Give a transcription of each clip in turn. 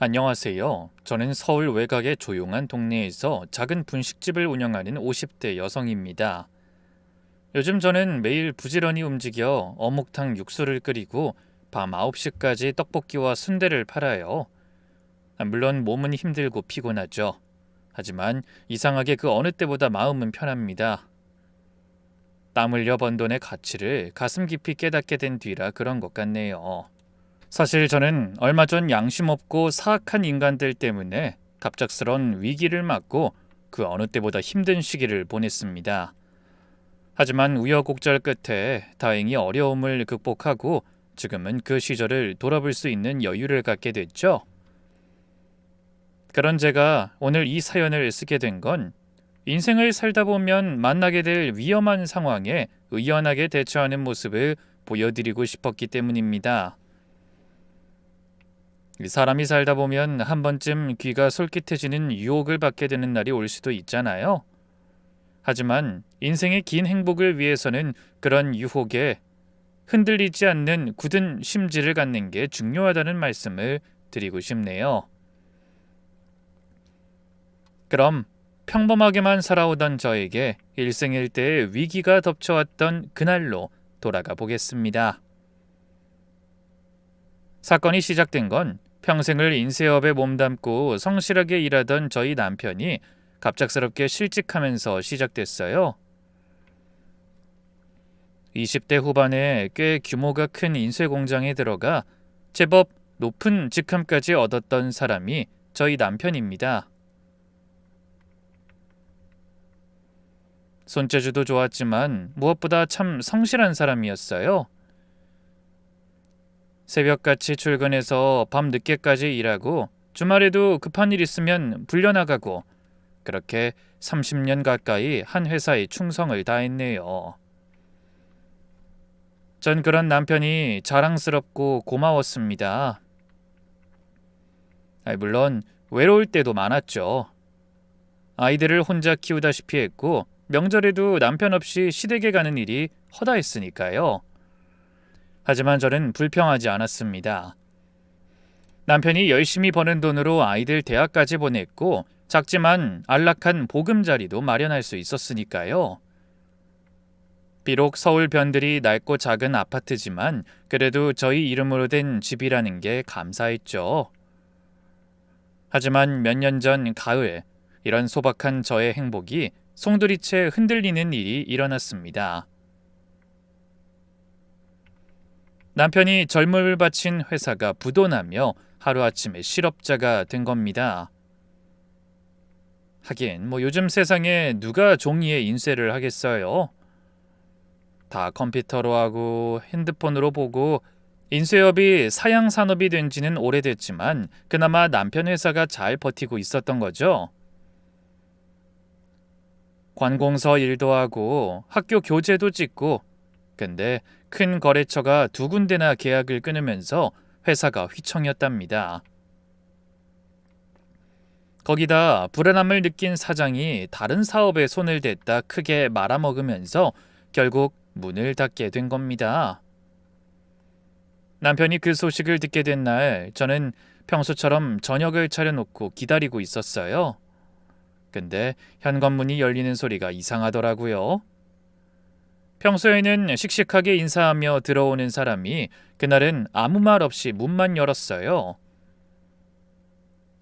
안녕하세요. 저는 서울 외곽의 조용한 동네에서 작은 분식집을 운영하는 50대 여성입니다. 요즘 저는 매일 부지런히 움직여 어묵탕 육수를 끓이고 밤 9시까지 떡볶이와 순대를 팔아요. 물론 몸은 힘들고 피곤하죠. 하지만 이상하게 그 어느 때보다 마음은 편합니다. 땀 흘려 번 돈의 가치를 가슴 깊이 깨닫게 된 뒤라 그런 것 같네요. 사실 저는 얼마 전 양심 없고 사악한 인간들 때문에 갑작스런 위기를 맞고 그 어느 때보다 힘든 시기를 보냈습니다. 하지만 우여곡절 끝에 다행히 어려움을 극복하고 지금은 그 시절을 돌아볼 수 있는 여유를 갖게 됐죠. 그런 제가 오늘 이 사연을 쓰게 된 건 인생을 살다 보면 만나게 될 위험한 상황에 의연하게 대처하는 모습을 보여드리고 싶었기 때문입니다. 사람이 살다 보면 한 번쯤 귀가 솔깃해지는 유혹을 받게 되는 날이 올 수도 있잖아요. 하지만 인생의 긴 행복을 위해서는 그런 유혹에 흔들리지 않는 굳은 심지를 갖는 게 중요하다는 말씀을 드리고 싶네요. 그럼 평범하게만 살아오던 저에게 일생일대의 위기가 덮쳐왔던 그날로 돌아가 보겠습니다. 사건이 시작된 건 평생을 인쇄업에 몸담고 성실하게 일하던 저희 남편이 갑작스럽게 실직하면서 시작됐어요. 20대 후반에 꽤 규모가 큰 인쇄 공장에 들어가 제법 높은 직함까지 얻었던 사람이 저희 남편입니다. 손재주도 좋았지만 무엇보다 참 성실한 사람이었어요. 새벽같이 출근해서 밤 늦게까지 일하고 주말에도 급한 일 있으면 불려나가고 그렇게 30년 가까이 한 회사에 충성을 다했네요. 전 그런 남편이 자랑스럽고 고마웠습니다. 물론 외로울 때도 많았죠. 아이들을 혼자 키우다시피 했고 명절에도 남편 없이 시댁에 가는 일이 허다했으니까요. 하지만 저는 불평하지 않았습니다. 남편이 열심히 버는 돈으로 아이들 대학까지 보냈고 작지만 안락한 보금자리도 마련할 수 있었으니까요. 비록 서울 변들이 낡고 작은 아파트지만 그래도 저희 이름으로 된 집이라는 게 감사했죠. 하지만 몇 년 전 가을 이런 소박한 저의 행복이 송두리째 흔들리는 일이 일어났습니다. 남편이 젊음을 바친 회사가 부도나며 하루아침에 실업자가 된 겁니다. 하긴 요즘 세상에 누가 종이에 인쇄를 하겠어요? 다 컴퓨터로 하고 핸드폰으로 보고 인쇄업이 사양 산업이 된 지는 오래됐지만 그나마 남편 회사가 잘 버티고 있었던 거죠. 관공서 일도 하고 학교 교재도 찍고 근데 큰 거래처가 두 군데나 계약을 끊으면서 회사가 휘청였답니다. 거기다 불안함을 느낀 사장이 다른 사업에 손을 댔다 크게 말아먹으면서 결국 문을 닫게 된 겁니다. 남편이 그 소식을 듣게 된 날 저는 평소처럼 저녁을 차려놓고 기다리고 있었어요. 근데 현관문이 열리는 소리가 이상하더라고요. 평소에는 씩씩하게 인사하며 들어오는 사람이 그날은 아무 말 없이 문만 열었어요.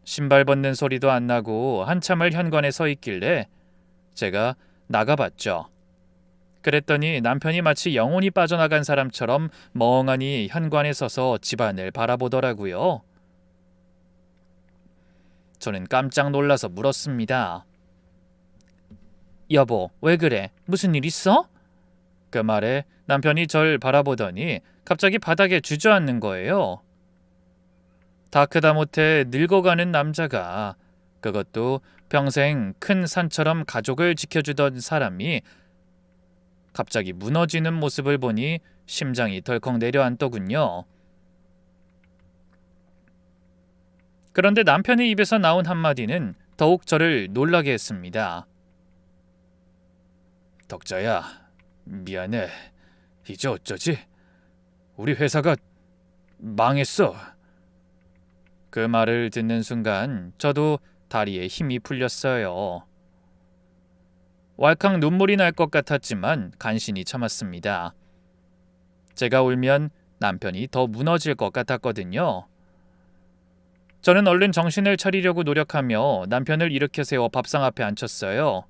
신발 벗는 소리도 안 나고 한참을 현관에 서 있길래 제가 나가봤죠. 그랬더니 남편이 마치 영혼이 빠져나간 사람처럼 멍하니 현관에 서서 집안을 바라보더라고요. 저는 깜짝 놀라서 물었습니다. 여보, 왜 그래? 무슨 일 있어? 그 말에 남편이 절 바라보더니 갑자기 바닥에 주저앉는 거예요. 다 크다 못해 늙어가는 남자가, 그것도 평생 큰 산처럼 가족을 지켜주던 사람이 갑자기 무너지는 모습을 보니 심장이 덜컥 내려앉더군요. 그런데 남편의 입에서 나온 한마디는 더욱 저를 놀라게 했습니다. 덕자야, 미안해. 이제 어쩌지? 우리 회사가 망했어. 그 말을 듣는 순간 저도 다리에 힘이 풀렸어요. 왈칵 눈물이 날 것 같았지만 간신히 참았습니다. 제가 울면 남편이 더 무너질 것 같았거든요. 저는 얼른 정신을 차리려고 노력하며 남편을 일으켜 세워 밥상 앞에 앉혔어요.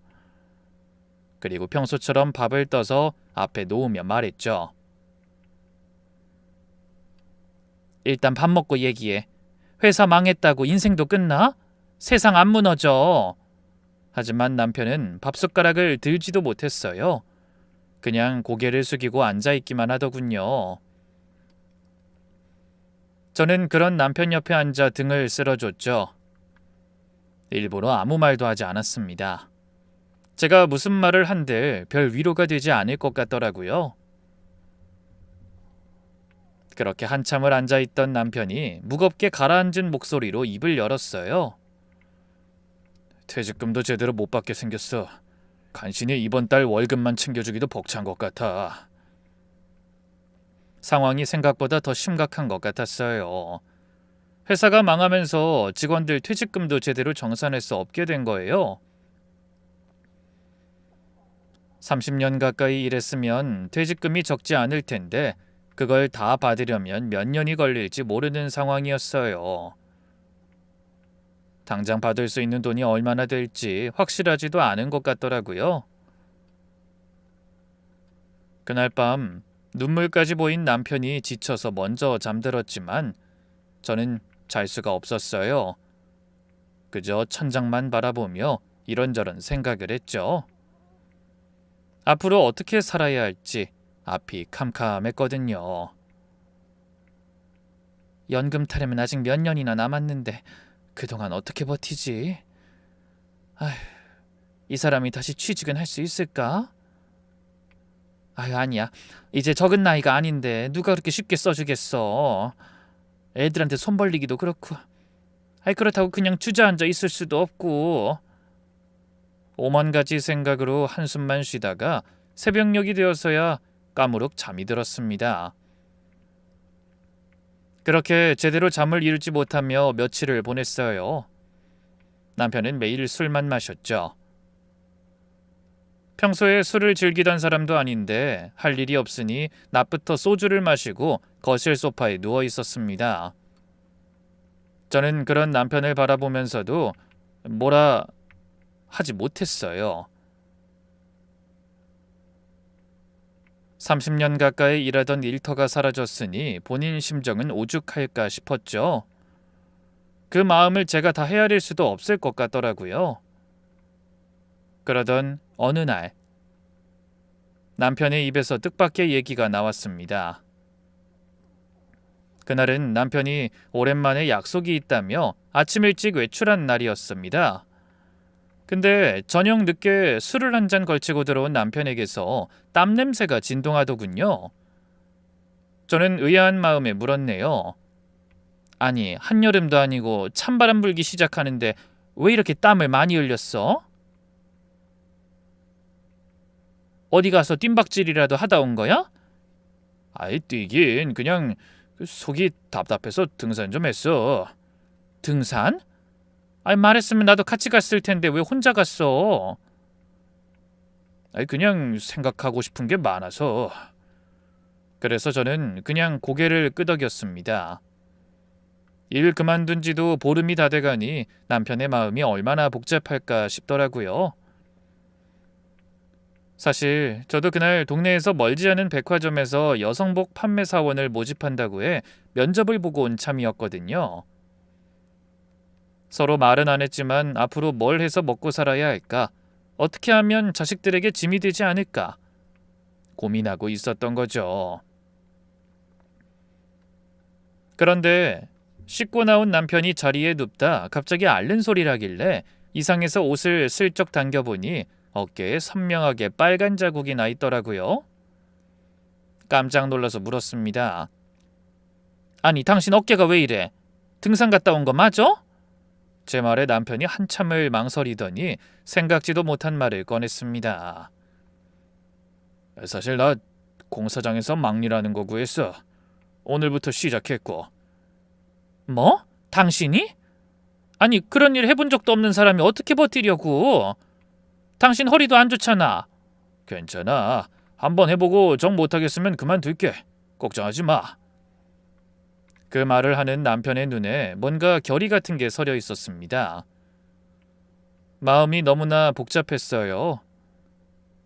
그리고 평소처럼 밥을 떠서 앞에 놓으며 말했죠. 일단 밥 먹고 얘기해. 회사 망했다고 인생도 끝나? 세상 안 무너져. 하지만 남편은 밥숟가락을 들지도 못했어요. 그냥 고개를 숙이고 앉아있기만 하더군요. 저는 그런 남편 옆에 앉아 등을 쓸어줬죠. 일부러 아무 말도 하지 않았습니다. 제가 무슨 말을 한들 별 위로가 되지 않을 것 같더라고요. 그렇게 한참을 앉아있던 남편이 무겁게 가라앉은 목소리로 입을 열었어요. 퇴직금도 제대로 못 받게 생겼어. 간신히 이번 달 월급만 챙겨주기도 벅찬 것 같아. 상황이 생각보다 더 심각한 것 같았어요. 회사가 망하면서 직원들 퇴직금도 제대로 정산할 수 없게 된 거예요. 30년 가까이 일했으면 퇴직금이 적지 않을 텐데 그걸 다 받으려면 몇 년이 걸릴지 모르는 상황이었어요. 당장 받을 수 있는 돈이 얼마나 될지 확실하지도 않은 것 같더라고요. 그날 밤 눈물까지 보인 남편이 지쳐서 먼저 잠들었지만 저는 잘 수가 없었어요. 그저 천장만 바라보며 이런저런 생각을 했죠. 앞으로 어떻게 살아야 할지 앞이 캄캄했거든요. 연금 타려면 아직 몇 년이나 남았는데 그동안 어떻게 버티지? 아휴, 이 사람이 다시 취직은 할 수 있을까? 아유, 아니야. 이제 적은 나이가 아닌데 누가 그렇게 쉽게 써주겠어. 애들한테 손 벌리기도 그렇고. 아이, 그렇다고 그냥 주저앉아 있을 수도 없고. 오만 가지 생각으로 한숨만 쉬다가 새벽녘이 되어서야 까무룩 잠이 들었습니다. 그렇게 제대로 잠을 이루지 못하며 며칠을 보냈어요. 남편은 매일 술만 마셨죠. 평소에 술을 즐기던 사람도 아닌데 할 일이 없으니 낮부터 소주를 마시고 거실 소파에 누워 있었습니다. 저는 그런 남편을 바라보면서도 뭐라 하지 못했어요. 30년 가까이 일하던 일터가 사라졌으니 본인 심정은 오죽할까 싶었죠. 그 마음을 제가 다 헤아릴 수도 없을 것 같더라고요. 그러던 어느 날 남편의 입에서 뜻밖의 얘기가 나왔습니다. 그날은 남편이 오랜만에 약속이 있다며 아침 일찍 외출한 날이었습니다. 근데 저녁 늦게 술을 한 잔 걸치고 들어온 남편에게서 땀 냄새가 진동하더군요. 저는 의아한 마음에 물었네요. 아니, 한여름도 아니고 찬바람 불기 시작하는데 왜 이렇게 땀을 많이 흘렸어? 어디 가서 뜀박질이라도 하다 온 거야? 아이, 뛰긴 그냥 속이 답답해서 등산 좀 했어. 등산? 아이, 말했으면 나도 같이 갔을 텐데 왜 혼자 갔어? 아이, 그냥 생각하고 싶은 게 많아서. 그래서 저는 그냥 고개를 끄덕였습니다. 일 그만둔 지도 보름이 다 돼가니 남편의 마음이 얼마나 복잡할까 싶더라고요. 사실 저도 그날 동네에서 멀지 않은 백화점에서 여성복 판매 사원을 모집한다고 해 면접을 보고 온 참이었거든요. 서로 말은 안 했지만 앞으로 뭘 해서 먹고 살아야 할까? 어떻게 하면 자식들에게 짐이 되지 않을까? 고민하고 있었던 거죠. 그런데 씻고 나온 남편이 자리에 눕다 갑자기 앓는 소리를 하길래 이상해서 옷을 슬쩍 당겨보니 어깨에 선명하게 빨간 자국이 나 있더라고요. 깜짝 놀라서 물었습니다. 아니, 당신 어깨가 왜 이래? 등산 갔다 온 거 맞아? 제 말에 남편이 한참을 망설이더니 생각지도 못한 말을 꺼냈습니다. 사실 나 공사장에서 막일하는 거 구했어. 오늘부터 시작했고. 뭐? 당신이? 아니, 그런 일 해본 적도 없는 사람이 어떻게 버티려고? 당신 허리도 안 좋잖아. 괜찮아. 한번 해보고 정 못하겠으면 그만둘게. 걱정하지 마. 그 말을 하는 남편의 눈에 뭔가 결의 같은 게 서려 있었습니다. 마음이 너무나 복잡했어요.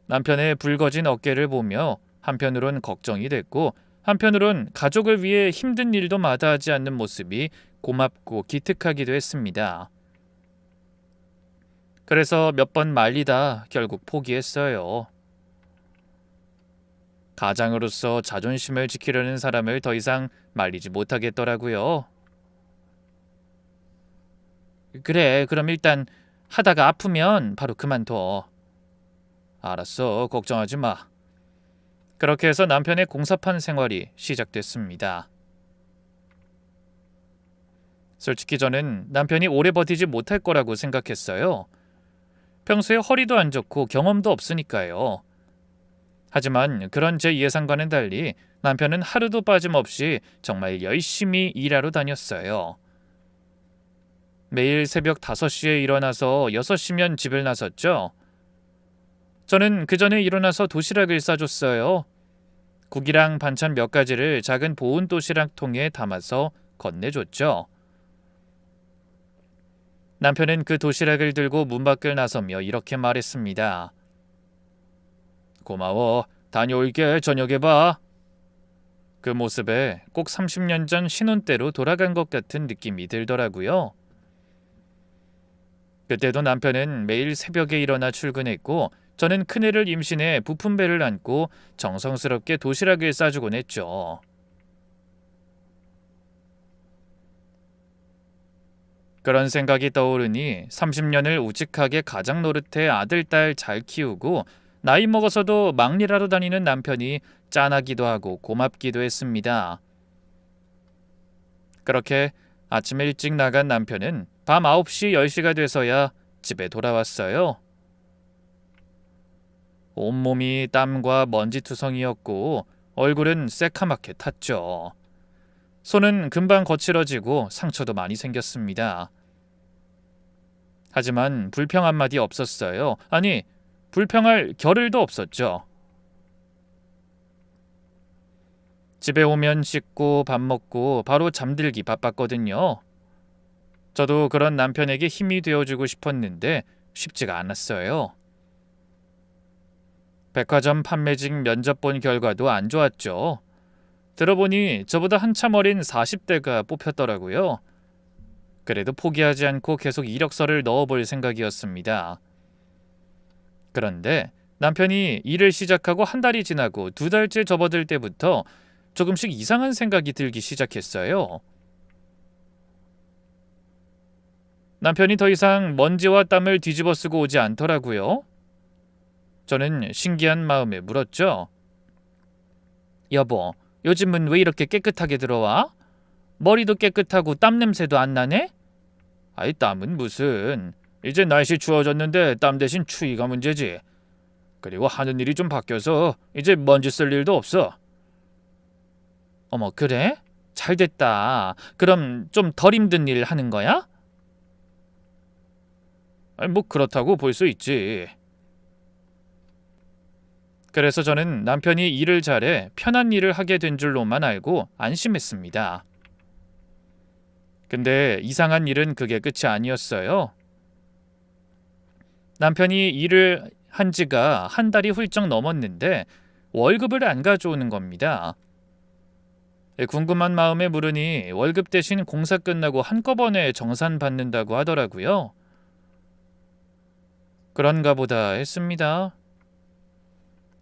남편의 붉어진 어깨를 보며 한편으론 걱정이 됐고 한편으론 가족을 위해 힘든 일도 마다하지 않는 모습이 고맙고 기특하기도 했습니다. 그래서 몇 번 말리다 결국 포기했어요. 가장으로서 자존심을 지키려는 사람을 더 이상 말리지 못하겠더라고요. 그래, 그럼 일단 하다가 아프면 바로 그만둬. 알았어, 걱정하지 마. 그렇게 해서 남편의 공사판 생활이 시작됐습니다. 솔직히 저는 남편이 오래 버티지 못할 거라고 생각했어요. 평소에 허리도 안 좋고 경험도 없으니까요. 하지만 그런 제 예상과는 달리 남편은 하루도 빠짐없이 정말 열심히 일하러 다녔어요. 매일 새벽 5시에 일어나서 6시면 집을 나섰죠. 저는 그 전에 일어나서 도시락을 싸줬어요. 국이랑 반찬 몇 가지를 작은 보온 도시락통에 담아서 건네줬죠. 남편은 그 도시락을 들고 문 밖을 나서며 이렇게 말했습니다. 고마워. 다녀올게. 저녁에 봐. 그 모습에 꼭 30년 전 신혼 때로 돌아간 것 같은 느낌이 들더라고요. 그때도 남편은 매일 새벽에 일어나 출근했고 저는 큰애를 임신해 부품배를 안고 정성스럽게 도시락을 싸주곤 했죠. 그런 생각이 떠오르니 30년을 우직하게 가장 노릇해 아들, 딸 잘 키우고 나이 먹어서도 막일하러 다니는 남편이 짠하기도 하고 고맙기도 했습니다. 그렇게 아침 일찍 나간 남편은 밤 9시, 10시가 돼서야 집에 돌아왔어요. 온몸이 땀과 먼지투성이었고 얼굴은 새카맣게 탔죠. 손은 금방 거칠어지고 상처도 많이 생겼습니다. 하지만 불평 한마디 없었어요. 아니, 불평할 겨를도 없었죠. 집에 오면 씻고 밥 먹고 바로 잠들기 바빴거든요. 저도 그런 남편에게 힘이 되어주고 싶었는데 쉽지가 않았어요. 백화점 판매직 면접 본 결과도 안 좋았죠. 들어보니 저보다 한참 어린 40대가 뽑혔더라고요. 그래도 포기하지 않고 계속 이력서를 넣어볼 생각이었습니다. 그런데 남편이 일을 시작하고 한 달이 지나고 2달째 접어들 때부터 조금씩 이상한 생각이 들기 시작했어요. 남편이 더 이상 먼지와 땀을 뒤집어 쓰고 오지 않더라고요. 저는 신기한 마음에 물었죠. 여보, 요즘은 왜 이렇게 깨끗하게 들어와? 머리도 깨끗하고 땀 냄새도 안 나네? 아이, 땀은 무슨. 이제 날씨 추워졌는데 땀 대신 추위가 문제지. 그리고 하는 일이 좀 바뀌어서 이제 먼지 쓸 일도 없어. 어머, 그래? 잘 됐다. 그럼 좀 덜 힘든 일 하는 거야? 아니, 뭐 그렇다고 볼 수 있지. 그래서 저는 남편이 일을 잘해 편한 일을 하게 된 줄로만 알고 안심했습니다. 근데 이상한 일은 그게 끝이 아니었어요. 남편이 일을 한 지가 한 달이 훌쩍 넘었는데 월급을 안 가져오는 겁니다. 궁금한 마음에 물으니 월급 대신 공사 끝나고 한꺼번에 정산 받는다고 하더라고요. 그런가 보다 했습니다.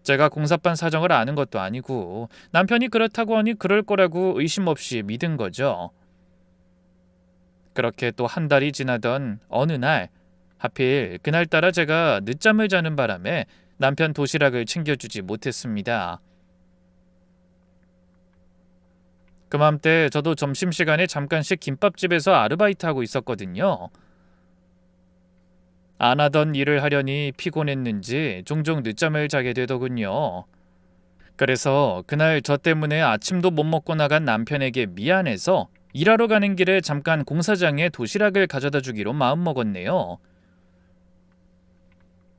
제가 공사반 사정을 아는 것도 아니고 남편이 그렇다고 하니 그럴 거라고 의심 없이 믿은 거죠. 그렇게 또 한 달이 지나던 어느 날 하필 그날따라 제가 늦잠을 자는 바람에 남편 도시락을 챙겨주지 못했습니다. 그맘때 저도 점심시간에 잠깐씩 김밥집에서 아르바이트하고 있었거든요. 안 하던 일을 하려니 피곤했는지 종종 늦잠을 자게 되더군요. 그래서 그날 저 때문에 아침도 못 먹고 나간 남편에게 미안해서 일하러 가는 길에 잠깐 공사장에 도시락을 가져다 주기로 마음먹었네요.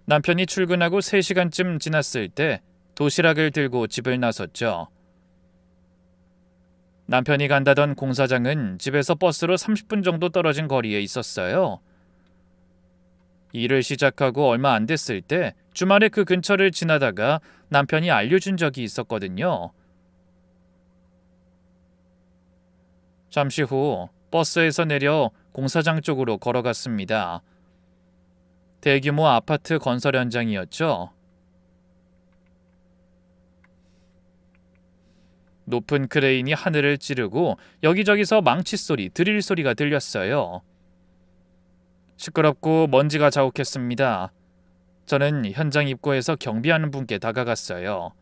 남편이 출근하고 3시간쯤 지났을 때 도시락을 들고 집을 나섰죠. 남편이 간다던 공사장은 집에서 버스로 30분 정도 떨어진 거리에 있었어요. 일을 시작하고 얼마 안 됐을 때 주말에 그 근처를 지나다가 남편이 알려준 적이 있었거든요. 잠시 후 버스에서 내려 공사장 쪽으로 걸어갔습니다. 대규모 아파트 건설 현장이었죠. 높은 크레인이 하늘을 찌르고 여기저기서 망치 소리, 드릴 소리가 들렸어요. 시끄럽고 먼지가 자욱했습니다. 저는 현장 입구에서 경비하는 분께 다가갔어요.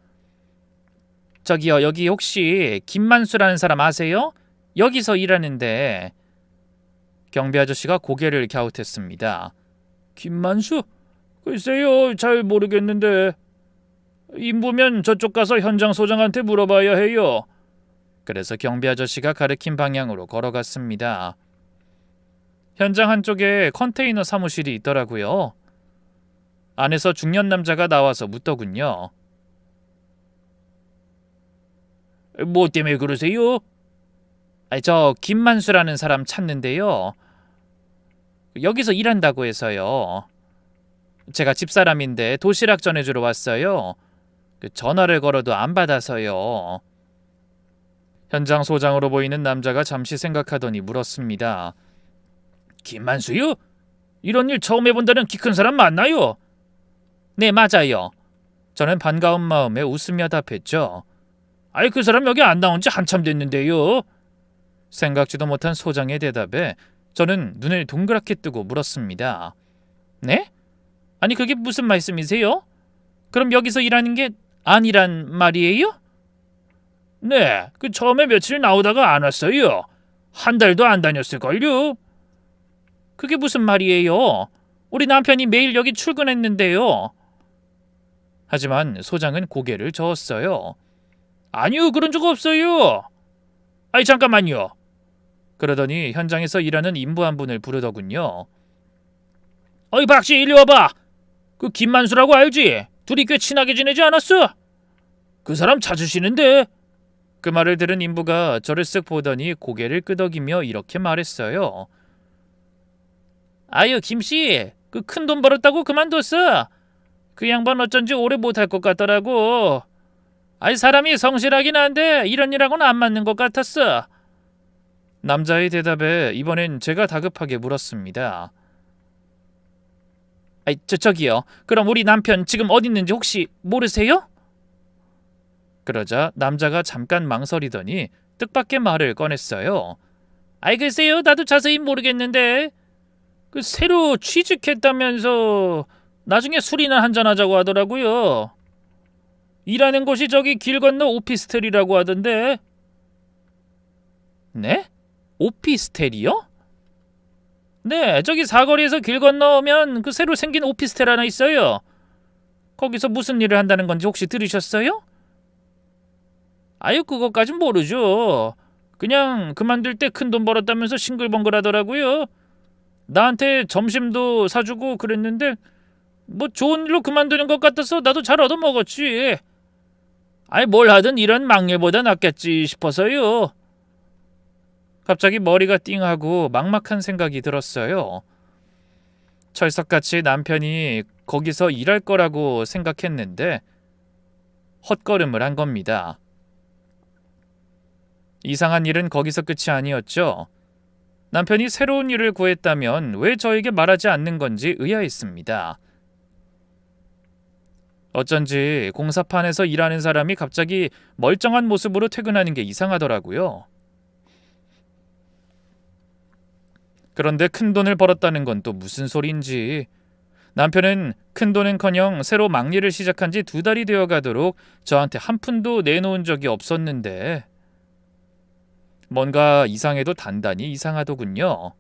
저기요, 여기 혹시 김만수라는 사람 아세요? 여기서 일하는데. 경비 아저씨가 고개를 갸웃했습니다. 김만수? 글쎄요, 잘 모르겠는데. 인부면 저쪽 가서 현장 소장한테 물어봐야 해요. 그래서 경비 아저씨가 가리킨 방향으로 걸어갔습니다. 현장 한쪽에 컨테이너 사무실이 있더라고요. 안에서 중년 남자가 나와서 묻더군요. 뭐 때문에 그러세요? 저 김만수라는 사람 찾는데요. 여기서 일한다고 해서요. 제가 집사람인데 도시락 전해주러 왔어요. 전화를 걸어도 안 받아서요. 현장 소장으로 보이는 남자가 잠시 생각하더니 물었습니다. 김만수요? 이런 일 처음 해본다는 키 큰 사람 맞나요? 네, 맞아요. 저는 반가운 마음에 웃으며 답했죠. 아이, 그 사람 여기 안 나온 지 한참 됐는데요. 생각지도 못한 소장의 대답에 저는 눈을 동그랗게 뜨고 물었습니다. 네? 아니, 그게 무슨 말씀이세요? 그럼 여기서 일하는 게 아니란 말이에요? 네, 그 처음에 며칠 나오다가 안 왔어요. 한 달도 안 다녔을걸요. 그게 무슨 말이에요? 우리 남편이 매일 여기 출근했는데요. 하지만 소장은 고개를 저었어요. 아니요, 그런 적 없어요. 아이, 잠깐만요. 그러더니 현장에서 일하는 인부 한 분을 부르더군요. 어이, 박씨, 이리 와봐. 그 김만수라고 알지? 둘이 꽤 친하게 지내지 않았어? 그 사람 찾으시는데. 그 말을 들은 인부가 저를 쓱 보더니 고개를 끄덕이며 이렇게 말했어요. 아유, 김씨, 그 큰 돈 벌었다고 그만뒀어. 그 양반 어쩐지 오래 못할 것 같더라고. 아이, 사람이 성실하긴 한데 이런 일하고는 안 맞는 것 같았어. 남자의 대답에 이번엔 제가 다급하게 물었습니다. 아이, 저기요. 그럼 우리 남편 지금 어디 있는지 혹시 모르세요? 그러자 남자가 잠깐 망설이더니 뜻밖의 말을 꺼냈어요. 아이, 글쎄요, 나도 자세히 모르겠는데 그 새로 취직했다면서 나중에 술이나 한잔하자고 하더라고요. 일하는 곳이 저기 길 건너 오피스텔이라고 하던데. 네? 오피스텔이요? 네, 저기 사거리에서 길 건너면 그 새로 생긴 오피스텔 하나 있어요. 거기서 무슨 일을 한다는 건지 혹시 들으셨어요? 아유, 그것까진 모르죠. 그냥 그만둘 때 큰 돈 벌었다면서 싱글벙글하더라고요. 나한테 점심도 사주고 그랬는데 뭐 좋은 일로 그만두는 것 같아서 나도 잘 얻어먹었지. 아이, 뭘 하든 이런 막내보다 낫겠지 싶어서요. 갑자기 머리가 띵하고 막막한 생각이 들었어요. 철석같이 남편이 거기서 일할 거라고 생각했는데 헛걸음을 한 겁니다. 이상한 일은 거기서 끝이 아니었죠. 남편이 새로운 일을 구했다면 왜 저에게 말하지 않는 건지 의아했습니다. 어쩐지 공사판에서 일하는 사람이 갑자기 멀쩡한 모습으로 퇴근하는 게 이상하더라고요. 그런데 큰 돈을 벌었다는 건 또 무슨 소린지. 남편은 큰 돈은커녕 새로 막일을 시작한 지 2달이 되어 가도록 저한테 한 푼도 내놓은 적이 없었는데 뭔가 이상해도 단단히 이상하더군요.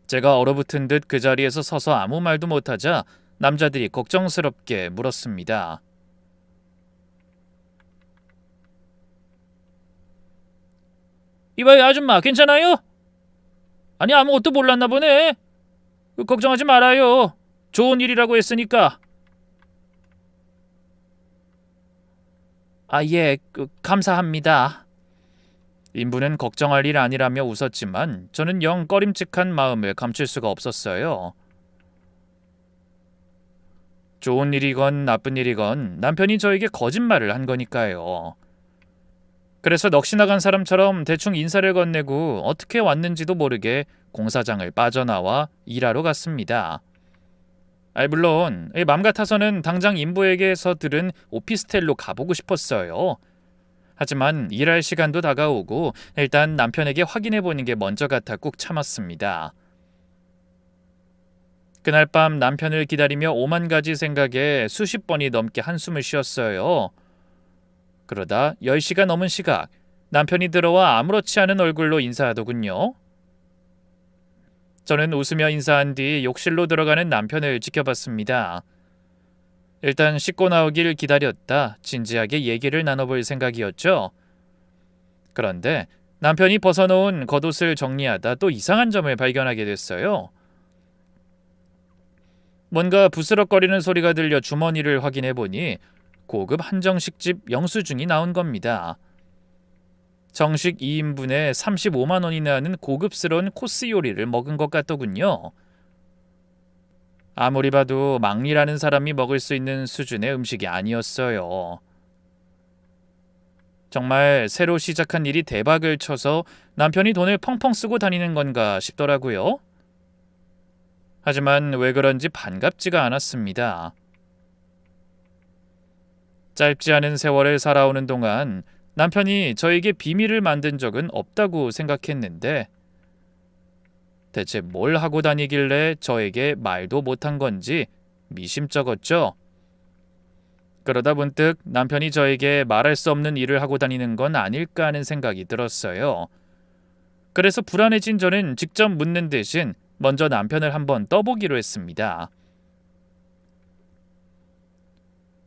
제가 얼어붙은 듯 그 자리에서 서서 아무 말도 못하자 남자들이 걱정스럽게 물었습니다. 이봐요 아줌마, 괜찮아요? 아니 아무것도 몰랐나 보네. 걱정하지 말아요. 좋은 일이라고 했으니까. 아, 예, 감사합니다. 인부는 걱정할 일 아니라며 웃었지만 저는 영 꺼림칙한 마음을 감출 수가 없었어요. 좋은 일이건 나쁜 일이건 남편이 저에게 거짓말을 한 거니까요. 그래서 넋이 나간 사람처럼 대충 인사를 건네고 어떻게 왔는지도 모르게 공사장을 빠져나와 일하러 갔습니다. 물론 맘 같아서는 당장 인부에게서 들은 오피스텔로 가보고 싶었어요. 하지만 일할 시간도 다가오고 일단 남편에게 확인해보는 게 먼저 같아 꾹 참았습니다. 그날 밤 남편을 기다리며 오만 가지 생각에 수십 번이 넘게 한숨을 쉬었어요. 그러다 10시가 넘은 시각, 남편이 들어와 아무렇지 않은 얼굴로 인사하더군요. 저는 웃으며 인사한 뒤 욕실로 들어가는 남편을 지켜봤습니다. 일단 씻고 나오길 기다렸다 진지하게 얘기를 나눠볼 생각이었죠. 그런데 남편이 벗어놓은 겉옷을 정리하다 또 이상한 점을 발견하게 됐어요. 뭔가 부스럭거리는 소리가 들려 주머니를 확인해보니 고급 한정식집 영수증이 나온 겁니다. 정식 2인분에 35만 원이나 하는 고급스러운 코스 요리를 먹은 것 같더군요. 아무리 봐도 막리라는 사람이 먹을 수 있는 수준의 음식이 아니었어요. 정말 새로 시작한 일이 대박을 쳐서 남편이 돈을 펑펑 쓰고 다니는 건가 싶더라고요. 하지만 왜 그런지 반갑지가 않았습니다. 짧지 않은 세월을 살아오는 동안 남편이 저에게 비밀을 만든 적은 없다고 생각했는데 대체 뭘 하고 다니길래 저에게 말도 못한 건지 미심쩍었죠. 그러다 문득 남편이 저에게 말할 수 없는 일을 하고 다니는 건 아닐까 하는 생각이 들었어요. 그래서 불안해진 저는 직접 묻는 대신 먼저 남편을 한번 떠보기로 했습니다.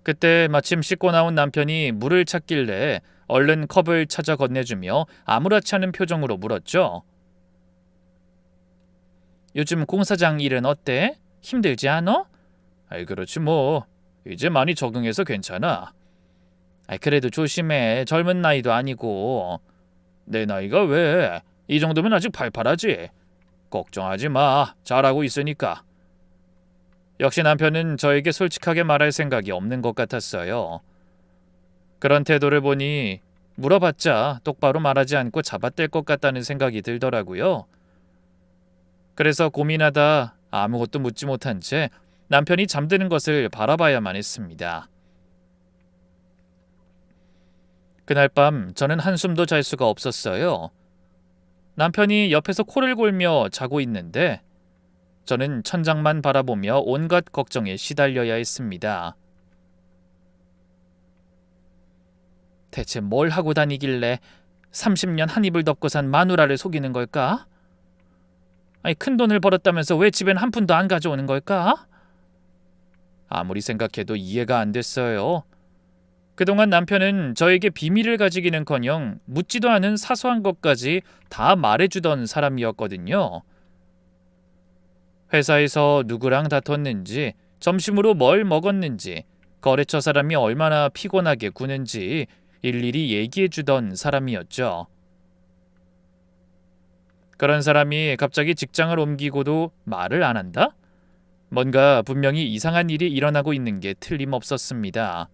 그때 마침 씻고 나온 남편이 물을 찾길래 얼른 컵을 찾아 건네주며 아무렇지 않은 표정으로 물었죠. 요즘 공사장 일은 어때? 힘들지 않아? 그렇지 뭐. 이제 많이 적응해서 괜찮아. 그래도 조심해. 젊은 나이도 아니고. 내 나이가 왜? 이 정도면 아직 팔팔하지. 걱정하지 마. 잘하고 있으니까. 역시 남편은 저에게 솔직하게 말할 생각이 없는 것 같았어요. 그런 태도를 보니 물어봤자 똑바로 말하지 않고 잡아댈 것 같다는 생각이 들더라고요. 그래서 고민하다 아무것도 묻지 못한 채 남편이 잠드는 것을 바라봐야만 했습니다. 그날 밤 저는 한숨도 잘 수가 없었어요. 남편이 옆에서 코를 골며 자고 있는데 저는 천장만 바라보며 온갖 걱정에 시달려야 했습니다. 대체 뭘 하고 다니길래 30년 한 입을 덮고 산 마누라를 속이는 걸까? 큰 돈을 벌었다면서 왜 집엔 한 푼도 안 가져오는 걸까? 아무리 생각해도 이해가 안 됐어요. 그동안 남편은 저에게 비밀을 가지기는커녕 묻지도 않은 사소한 것까지 다 말해주던 사람이었거든요. 회사에서 누구랑 다퉜는지, 점심으로 뭘 먹었는지, 거래처 사람이 얼마나 피곤하게 구는지 일일이 얘기해주던 사람이었죠. 그런 사람이 갑자기 직장을 옮기고도 말을 안 한다? 뭔가 분명히 이상한 일이 일어나고 있는 게 틀림없었습니다.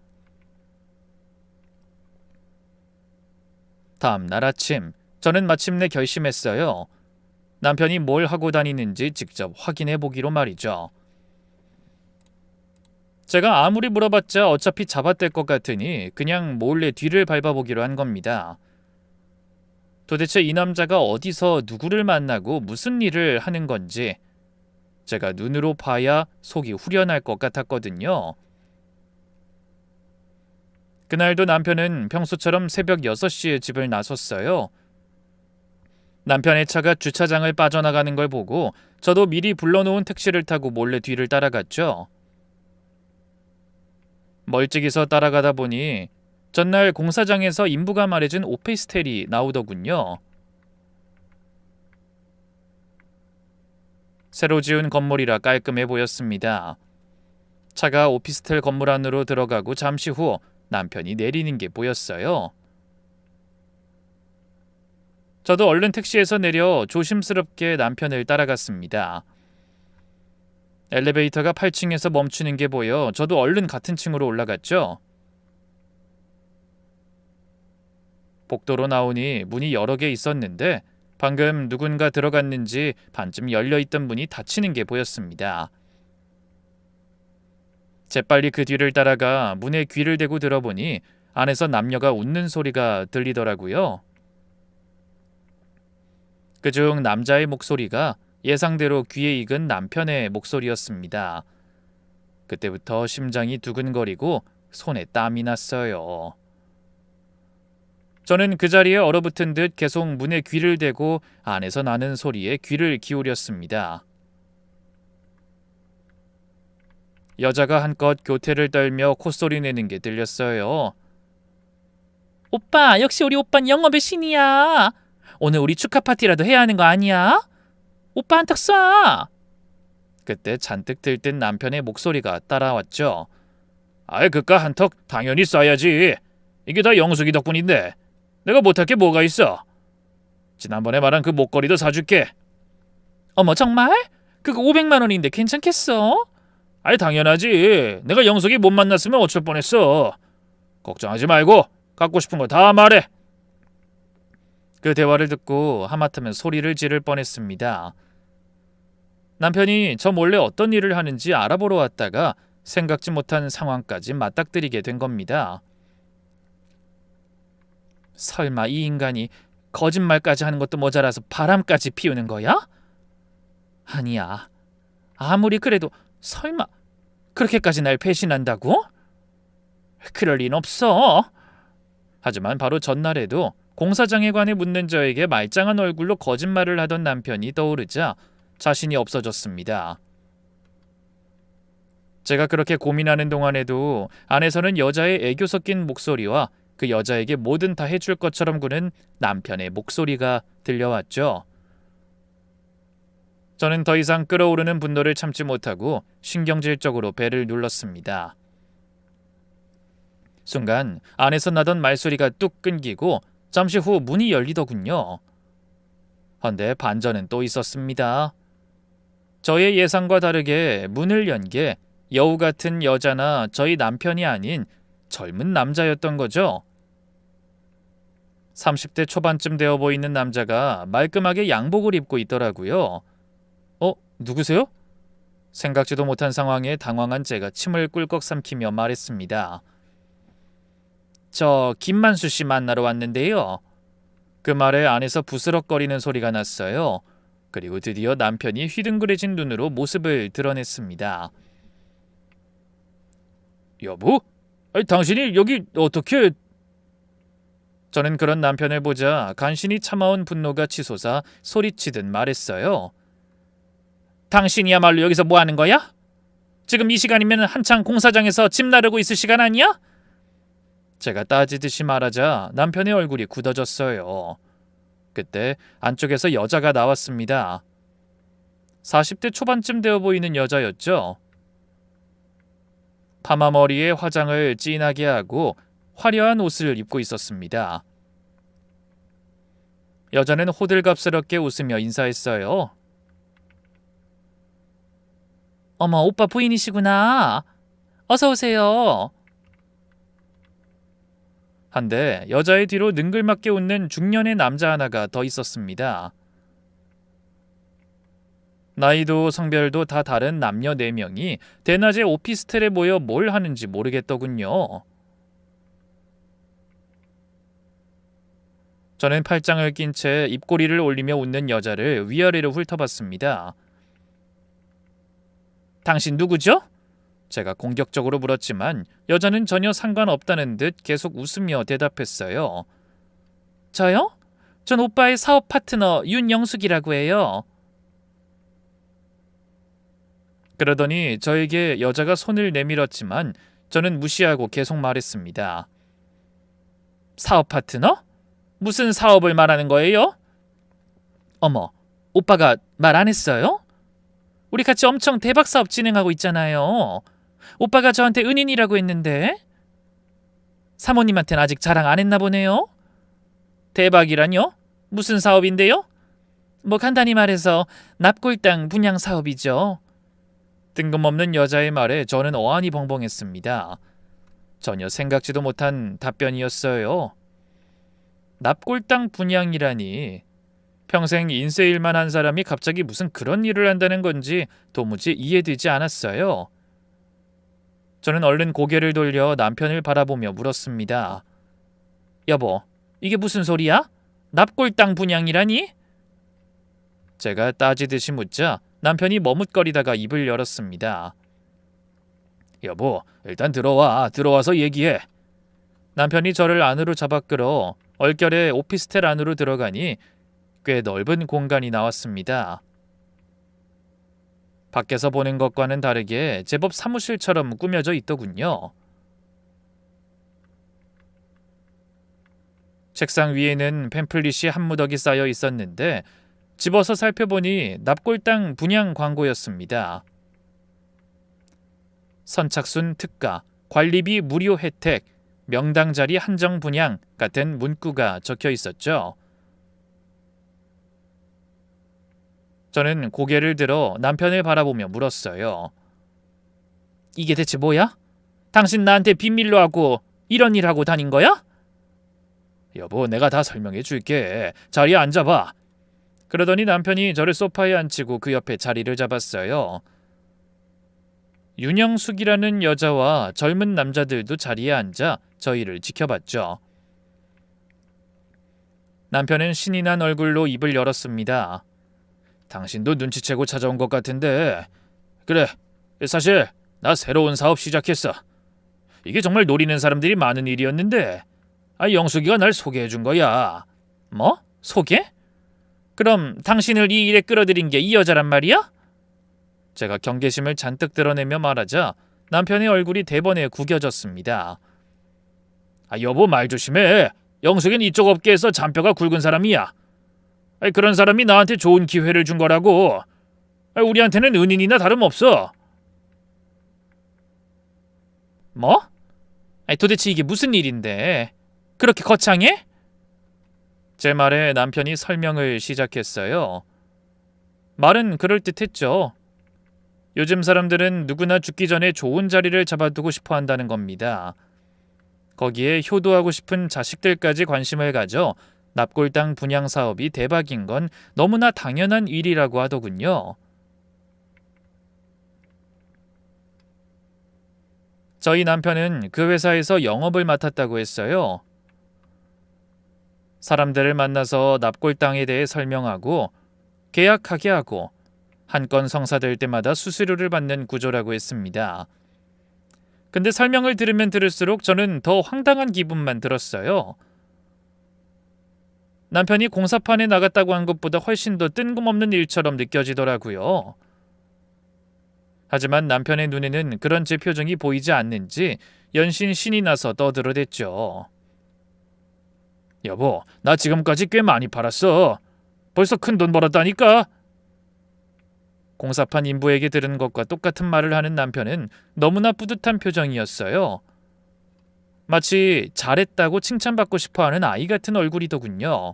다음 날 아침, 저는 마침내 결심했어요. 남편이 뭘 하고 다니는지 직접 확인해 보기로 말이죠. 제가 아무리 물어봤자 어차피 잡아댈 것 같으니 그냥 몰래 뒤를 밟아보기로 한 겁니다. 도대체 이 남자가 어디서 누구를 만나고 무슨 일을 하는 건지 제가 눈으로 봐야 속이 후련할 것 같았거든요. 그날도 남편은 평소처럼 새벽 6시에 집을 나섰어요. 남편의 차가 주차장을 빠져나가는 걸 보고 저도 미리 불러놓은 택시를 타고 몰래 뒤를 따라갔죠. 멀찍이서 따라가다 보니 전날 공사장에서 인부가 말해준 오피스텔이 나오더군요. 새로 지은 건물이라 깔끔해 보였습니다. 차가 오피스텔 건물 안으로 들어가고 잠시 후 남편이 내리는 게 보였어요. 저도 얼른 택시에서 내려 조심스럽게 남편을 따라갔습니다. 엘리베이터가 8층에서 멈추는 게 보여 저도 얼른 같은 층으로 올라갔죠. 복도로 나오니 문이 여러 개 있었는데 방금 누군가 들어갔는지 반쯤 열려있던 문이 닫히는 게 보였습니다. 재빨리 그 뒤를 따라가 문에 귀를 대고 들어보니 안에서 남녀가 웃는 소리가 들리더라고요. 그중 남자의 목소리가 예상대로 귀에 익은 남편의 목소리였습니다. 그때부터 심장이 두근거리고 손에 땀이 났어요. 저는 그 자리에 얼어붙은 듯 계속 문에 귀를 대고 안에서 나는 소리에 귀를 기울였습니다. 여자가 한껏 교태를 떨며 콧소리 내는 게 들렸어요. 오빠, 역시 우리 오빠는 영업의 신이야. 오늘 우리 축하 파티라도 해야 하는 거 아니야? 오빠 한턱 쏴. 그때 잔뜩 들뜬 남편의 목소리가 따라왔죠. 아이, 그깟 한턱 당연히 쏴야지. 이게 다 영숙이 덕분인데 내가 못할 게 뭐가 있어. 지난번에 말한 그 목걸이도 사줄게. 어머, 정말? 그거 500만 원인데 괜찮겠어? 아이, 당연하지. 내가 영숙이 못 만났으면 어쩔 뻔했어. 걱정하지 말고 갖고 싶은 거 다 말해. 그 대화를 듣고 하마터면 소리를 지를 뻔했습니다. 남편이 저 몰래 어떤 일을 하는지 알아보러 왔다가 생각지 못한 상황까지 맞닥뜨리게 된 겁니다. 설마 이 인간이 거짓말까지 하는 것도 모자라서 바람까지 피우는 거야? 아니야. 아무리 그래도 설마 그렇게까지 날 배신한다고? 그럴 리는 없어. 하지만 바로 전날에도 공사장에 관해 묻는 저에게 말짱한 얼굴로 거짓말을 하던 남편이 떠오르자 자신이 없어졌습니다. 제가 그렇게 고민하는 동안에도 안에서는 여자의 애교 섞인 목소리와 그 여자에게 뭐든 다 해줄 것처럼 구는 남편의 목소리가 들려왔죠. 저는 더 이상 끓어오르는 분노를 참지 못하고 신경질적으로 배를 눌렀습니다. 순간 안에서 나던 말소리가 뚝 끊기고 잠시 후 문이 열리더군요. 헌데 반전은 또 있었습니다. 저의 예상과 다르게 문을 연 게 여우 같은 여자나 저희 남편이 아닌 젊은 남자였던 거죠. 30대 초반쯤 되어 보이는 남자가 말끔하게 양복을 입고 있더라고요. 누구세요? 생각지도 못한 상황에 당황한 제가 침을 꿀꺽 삼키며 말했습니다. 저 김만수 씨 만나러 왔는데요. 그 말에 안에서 부스럭거리는 소리가 났어요. 그리고 드디어 남편이 휘둥그레진 눈으로 모습을 드러냈습니다. 여보? 아니, 당신이 여기 어떻게... 저는 그런 남편을 보자 간신히 참아온 분노가 치솟아 소리치듯 말했어요. 당신이야말로 여기서 뭐 하는 거야? 지금 이 시간이면 한창 공사장에서 집 나르고 있을 시간 아니야? 제가 따지듯이 말하자 남편의 얼굴이 굳어졌어요. 그때 안쪽에서 여자가 나왔습니다. 40대 초반쯤 되어 보이는 여자였죠. 파마 머리에 화장을 진하게 하고 화려한 옷을 입고 있었습니다. 여자는 호들갑스럽게 웃으며 인사했어요. 어머, 오빠 부인이시구나. 어서 오세요. 한데 여자의 뒤로 능글맞게 웃는 중년의 남자 하나가 더 있었습니다. 나이도 성별도 다 다른 남녀 4명이 대낮에 오피스텔에 모여 뭘 하는지 모르겠더군요. 저는 팔짱을 낀 채 입꼬리를 올리며 웃는 여자를 위아래로 훑어봤습니다. 당신 누구죠? 제가 공격적으로 물었지만 여자는 전혀 상관없다는 듯 계속 웃으며 대답했어요. 저요? 전 오빠의 사업 파트너 윤영숙이라고 해요. 그러더니 저에게 여자가 손을 내밀었지만 저는 무시하고 계속 말했습니다. 사업 파트너? 무슨 사업을 말하는 거예요? 어머, 오빠가 말 안 했어요? 우리 같이 엄청 대박 사업 진행하고 있잖아요. 오빠가 저한테 은인이라고 했는데. 사모님한테는 아직 자랑 안 했나 보네요. 대박이란요? 무슨 사업인데요? 뭐 간단히 말해서 납골당 분양 사업이죠. 뜬금없는 여자의 말에 저는 어안이 벙벙했습니다. 전혀 생각지도 못한 답변이었어요. 납골당 분양이라니. 평생 인세일만 한 사람이 갑자기 무슨 그런 일을 한다는 건지 도무지 이해되지 않았어요. 저는 얼른 고개를 돌려 남편을 바라보며 물었습니다. 여보, 이게 무슨 소리야? 납골당 분양이라니? 제가 따지듯이 묻자 남편이 머뭇거리다가 입을 열었습니다. 여보, 일단 들어와서 얘기해. 남편이 저를 안으로 잡아 끌어 얼결에 오피스텔 안으로 들어가니 꽤 넓은 공간이 나왔습니다. 밖에서 보는 것과는 다르게 제법 사무실처럼 꾸며져 있더군요. 책상 위에는 팸플릿이 한 무더기 쌓여 있었는데 집어서 살펴보니 납골당 분양 광고였습니다. 선착순 특가, 관리비 무료 혜택, 명당 자리 한정 분양 같은 문구가 적혀 있었죠. 저는 고개를 들어 남편을 바라보며 물었어요. 이게 대체 뭐야? 당신 나한테 비밀로 하고 이런 일 하고 다닌 거야? 여보, 내가 다 설명해 줄게. 자리에 앉아봐. 그러더니 남편이 저를 소파에 앉히고 그 옆에 자리를 잡았어요. 윤영숙이라는 여자와 젊은 남자들도 자리에 앉아 저희를 지켜봤죠. 남편은 신이 난 얼굴로 입을 열었습니다. 당신도 눈치채고 찾아온 것 같은데. 그래, 사실 나 새로운 사업 시작했어. 이게 정말 노리는 사람들이 많은 일이었는데 영숙이가 날 소개해 준 거야. 뭐? 소개? 그럼 당신을 이 일에 끌어들인 게 이 여자란 말이야? 제가 경계심을 잔뜩 드러내며 말하자 남편의 얼굴이 대번에 구겨졌습니다. 여보, 말 조심해. 영숙은 이쪽 업계에서 잔뼈가 굵은 사람이야. 그런 사람이 나한테 좋은 기회를 준 거라고. 우리한테는 은인이나 다름없어. 뭐? 도대체 이게 무슨 일인데? 그렇게 거창해? 제 말에 남편이 설명을 시작했어요. 말은 그럴듯했죠. 요즘 사람들은 누구나 죽기 전에 좋은 자리를 잡아두고 싶어 한다는 겁니다. 거기에 효도하고 싶은 자식들까지 관심을 가져 납골당 분양 사업이 대박인 건 너무나 당연한 일이라고 하더군요. 저희 남편은 그 회사에서 영업을 맡았다고 했어요. 사람들을 만나서 납골당에 대해 설명하고 계약하게 하고 한 건 성사될 때마다 수수료를 받는 구조라고 했습니다. 근데 설명을 들으면 들을수록 저는 더 황당한 기분만 들었어요. 남편이 공사판에 나갔다고 한 것보다 훨씬 더 뜬금없는 일처럼 느껴지더라고요. 하지만 남편의 눈에는 그런 제 표정이 보이지 않는지 연신 신이 나서 떠들어댔죠. 여보, 나 지금까지 꽤 많이 팔았어. 벌써 큰 돈 벌었다니까. 공사판 인부에게 들은 것과 똑같은 말을 하는 남편은 너무나 뿌듯한 표정이었어요. 마치 잘했다고 칭찬받고 싶어하는 아이 같은 얼굴이더군요.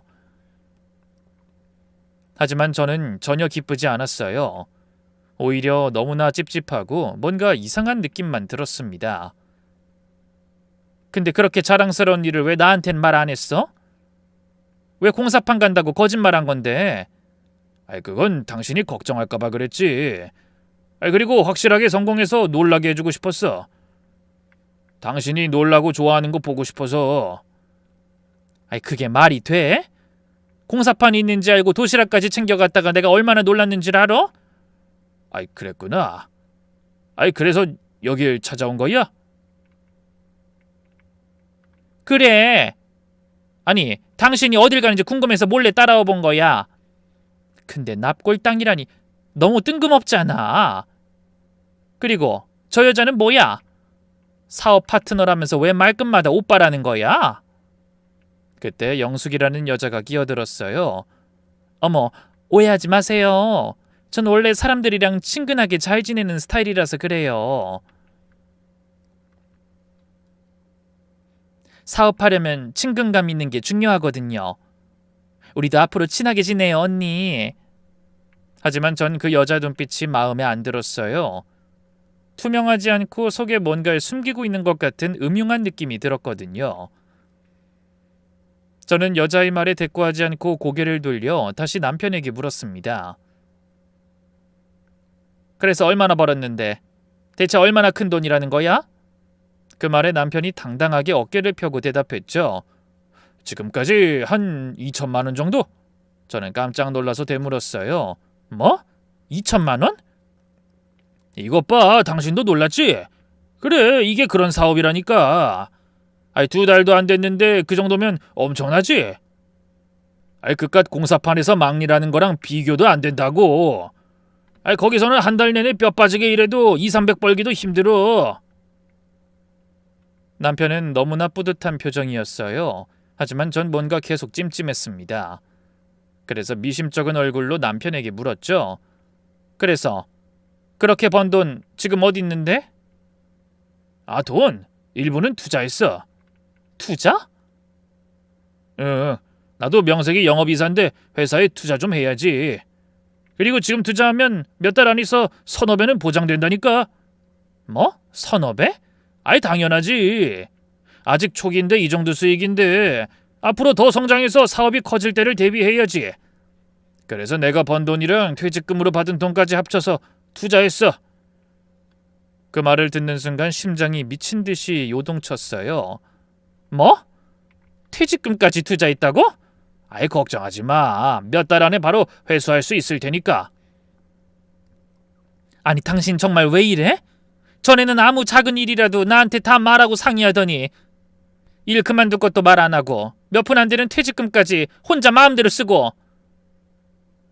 하지만 저는 전혀 기쁘지 않았어요. 오히려 너무나 찝찝하고 뭔가 이상한 느낌만 들었습니다. 근데 그렇게 자랑스러운 일을 왜 나한텐 말 안 했어? 왜 공사판 간다고 거짓말한 건데? 그건 당신이 걱정할까봐 그랬지. 그리고 확실하게 성공해서 놀라게 해주고 싶었어. 당신이 놀라고 좋아하는 거 보고 싶어서. 그게 말이 돼? 공사판이 있는지 알고 도시락까지 챙겨갔다가 내가 얼마나 놀랐는지를 알아? 그랬구나. 그래서 여길 찾아온 거야? 그래. 아니, 당신이 어딜 가는지 궁금해서 몰래 따라와 본 거야. 근데 납골당이라니 너무 뜬금없잖아. 그리고 저 여자는 뭐야? 사업 파트너라면서 왜 말끝마다 오빠라는 거야? 그때 영숙이라는 여자가 끼어들었어요. 어머, 오해하지 마세요. 전 원래 사람들이랑 친근하게 잘 지내는 스타일이라서 그래요. 사업하려면 친근감 있는 게 중요하거든요. 우리도 앞으로 친하게 지내요, 언니. 하지만 전 그 여자 눈빛이 마음에 안 들었어요. 투명하지 않고 속에 뭔가를 숨기고 있는 것 같은 음흉한 느낌이 들었거든요. 저는 여자의 말에 대꾸하지 않고 고개를 돌려 다시 남편에게 물었습니다. 그래서 얼마나 벌었는데? 대체 얼마나 큰 돈이라는 거야? 그 말에 남편이 당당하게 어깨를 펴고 대답했죠. 지금까지 한 2천만 원 정도? 저는 깜짝 놀라서 되물었어요. 뭐? 2천만 원? 이것 봐, 당신도 놀랐지? 그래, 이게 그런 사업이라니까. 아이, 2달도 안 됐는데 그 정도면 엄청나지? 아이, 그깟 공사판에서 막일하는 거랑 비교도 안 된다고. 아이, 거기서는 한 달 내내 뼈 빠지게 일해도 200~300 벌기도 힘들어. 남편은 너무나 뿌듯한 표정이었어요. 하지만 전 뭔가 계속 찜찜했습니다. 그래서 미심쩍은 얼굴로 남편에게 물었죠. 그래서 그렇게 번 돈 지금 어디 있는데? 아, 돈? 일부는 투자했어. 투자? 응, 나도 명색이 영업이사인데 회사에 투자 좀 해야지. 그리고 지금 투자하면 몇 달 안에서 1,000~1,5배는 보장된다니까. 뭐? 1,000~1,5배? 아이, 당연하지. 아직 초기인데 이 정도 수익인데 앞으로 더 성장해서 사업이 커질 때를 대비해야지. 그래서 내가 번 돈이랑 퇴직금으로 받은 돈까지 합쳐서 투자했어. 그 말을 듣는 순간 심장이 미친 듯이 요동쳤어요. 뭐? 퇴직금까지 투자했다고? 아이, 걱정하지 마. 몇 달 안에 바로 회수할 수 있을 테니까. 아니, 당신 정말 왜 이래? 전에는 아무 작은 일이라도 나한테 다 말하고 상의하더니 일 그만둘 것도 말 안 하고 몇 푼 안 되는 퇴직금까지 혼자 마음대로 쓰고.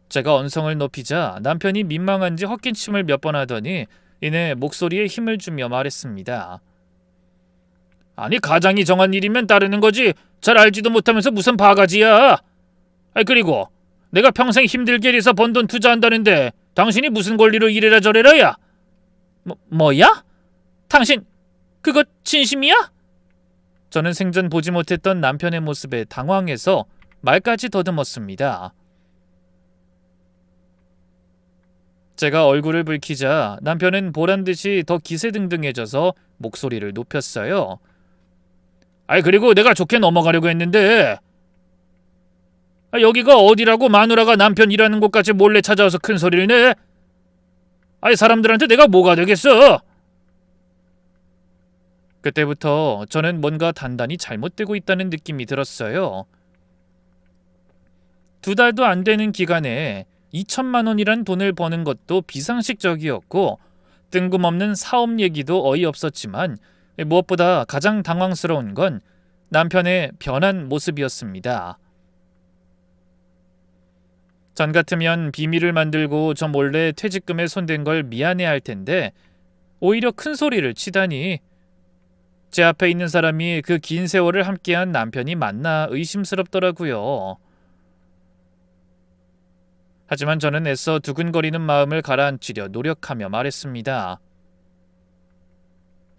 제가 언성을 높이자 남편이 민망한지 헛기침을 몇 번 하더니 이내 목소리에 힘을 주며 말했습니다. 아니, 가장이 정한 일이면 따르는 거지 잘 알지도 못하면서 무슨 바가지야. 아니, 그리고 내가 평생 힘들게 일해서 번 돈 투자한다는데 당신이 무슨 권리로 이래라 저래라야? 뭐야? 당신 그거 진심이야? 저는 생전 보지 못했던 남편의 모습에 당황해서 말까지 더듬었습니다. 제가 얼굴을 붉히자 남편은 보란듯이 더 기세등등해져서 목소리를 높였어요. 아이, 그리고 내가 좋게 넘어가려고 했는데 여기가 어디라고 마누라가 남편 일하는 곳까지 몰래 찾아와서 큰 소리를 내? 아이, 사람들한테 내가 뭐가 되겠어? 그때부터 저는 뭔가 단단히 잘못되고 있다는 느낌이 들었어요. 2달도 안 되는 기간에 2천만 원이란 돈을 버는 것도 비상식적이었고 뜬금없는 사업 얘기도 어이없었지만 무엇보다 가장 당황스러운 건 남편의 변한 모습이었습니다. 전 같으면 비밀을 만들고 저 몰래 퇴직금에 손댄 걸 미안해할 텐데 오히려 큰 소리를 치다니. 제 앞에 있는 사람이 그 긴 세월을 함께한 남편이 맞나 의심스럽더라고요. 하지만 저는 애써 두근거리는 마음을 가라앉히려 노력하며 말했습니다.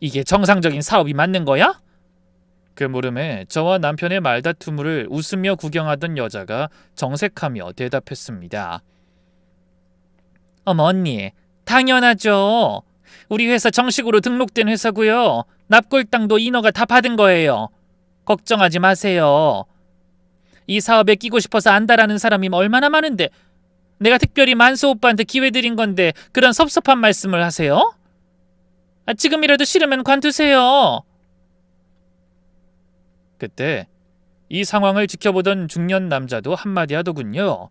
이게 정상적인 사업이 맞는 거야? 그 물음에 저와 남편의 말다툼을 웃으며 구경하던 여자가 정색하며 대답했습니다. 어머, 언니, 당연하죠. 우리 회사 정식으로 등록된 회사고요. 납골당도 인허가 다 받은 거예요. 걱정하지 마세요. 이 사업에 끼고 싶어서 안다라는 사람이 얼마나 많은데 내가 특별히 만수 오빠한테 기회 드린 건데 그런 섭섭한 말씀을 하세요? 지금이라도 싫으면 관두세요. 그때 이 상황을 지켜보던 중년 남자도 한마디 하더군요.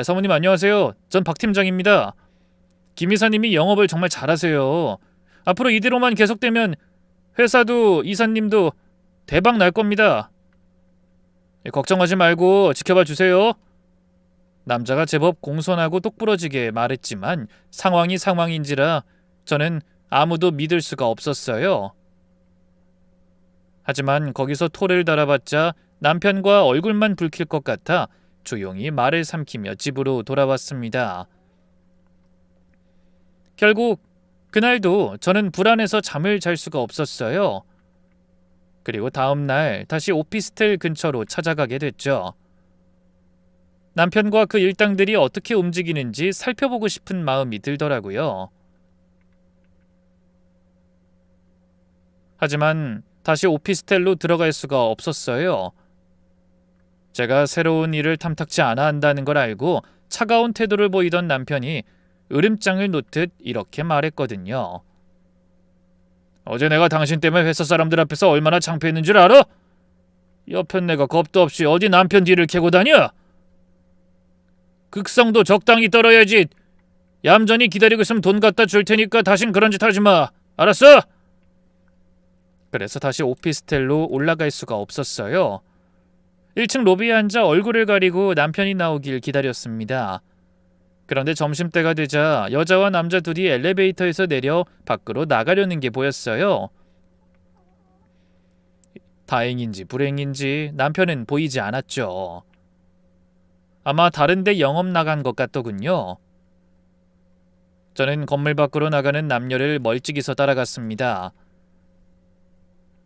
사모님 안녕하세요. 전 박 팀장입니다. 김 이사님이 영업을 정말 잘하세요. 앞으로 이대로만 계속되면 회사도 이사님도 대박 날 겁니다. 걱정하지 말고 지켜봐 주세요. 남자가 제법 공손하고 똑부러지게 말했지만 상황이 상황인지라 저는 아무도 믿을 수가 없었어요. 하지만 거기서 토를 달아봤자 남편과 얼굴만 붉힐 것 같아 조용히 말을 삼키며 집으로 돌아왔습니다. 결국 그날도 저는 불안해서 잠을 잘 수가 없었어요. 그리고 다음 날 다시 오피스텔 근처로 찾아가게 됐죠. 남편과 그 일당들이 어떻게 움직이는지 살펴보고 싶은 마음이 들더라고요. 하지만 다시 오피스텔로 들어갈 수가 없었어요. 제가 새로운 일을 탐탁치 않아 한다는 걸 알고 차가운 태도를 보이던 남편이 으름장을 놓듯 이렇게 말했거든요. 어제 내가 당신 때문에 회사 사람들 앞에서 얼마나 창피했는 줄 알아? 옆엔 내가 겁도 없이 어디 남편 뒤를 캐고 다녀? 극성도 적당히 떨어야지. 얌전히 기다리고 있으면 돈 갖다 줄 테니까 다신 그런 짓 하지 마. 알았어? 그래서 다시 오피스텔로 올라갈 수가 없었어요. 1층 로비에 앉아 얼굴을 가리고 남편이 나오길 기다렸습니다. 그런데 점심때가 되자 여자와 남자 둘이 엘리베이터에서 내려 밖으로 나가려는 게 보였어요. 다행인지 불행인지 남편은 보이지 않았죠. 아마 다른 데 영업 나간 것 같더군요. 저는 건물 밖으로 나가는 남녀를 멀찍이서 따라갔습니다.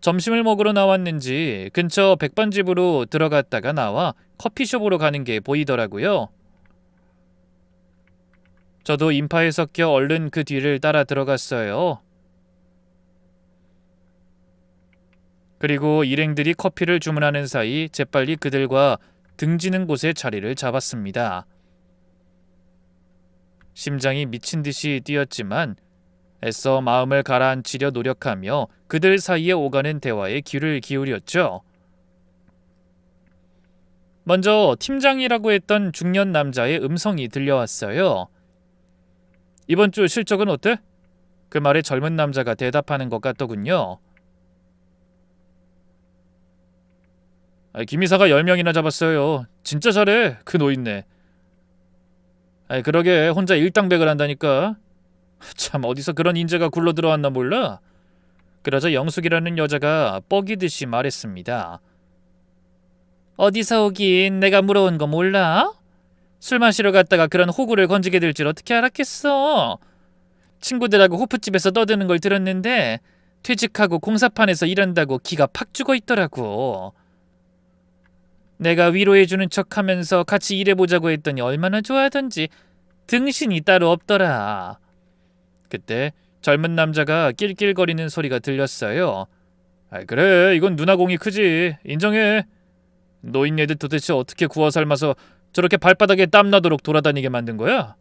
점심을 먹으러 나왔는지 근처 백반집으로 들어갔다가 나와 커피숍으로 가는 게 보이더라고요. 저도 인파에 섞여 얼른 그 뒤를 따라 들어갔어요. 그리고 일행들이 커피를 주문하는 사이 재빨리 그들과 등지는 곳에 자리를 잡았습니다. 심장이 미친 듯이 뛰었지만 애써 마음을 가라앉히려 노력하며 그들 사이에 오가는 대화에 귀를 기울였죠. 먼저 팀장이라고 했던 중년 남자의 음성이 들려왔어요. 이번 주 실적은 어때? 그 말에 젊은 남자가 대답하는 것 같더군요. 김 이사가 10명이나 잡았어요. 진짜 잘해, 그 노인네. 그러게 혼자 일당백을 한다니까. 참 어디서 그런 인재가 굴러 들어왔나 몰라. 그러자 영숙이라는 여자가 뻐기듯이 말했습니다. 어디서 오긴 내가 물어온 거 몰라? 술 마시러 갔다가 그런 호구를 건지게 될 줄 어떻게 알았겠어? 친구들하고 호프집에서 떠드는 걸 들었는데 퇴직하고 공사판에서 일한다고 기가 팍 죽어 있더라고. 내가 위로해주는 척하면서 같이 일해보자고 했더니 얼마나 좋아하던지 등신이 따로 없더라. 그때 젊은 남자가 낄낄거리는 소리가 들렸어요. 그래, 이건 누나 공이 크지. 인정해. 노인네들 도대체 어떻게 구워 삶아서 저렇게 발바닥에 땀나도록 돌아다니게 만든 거야?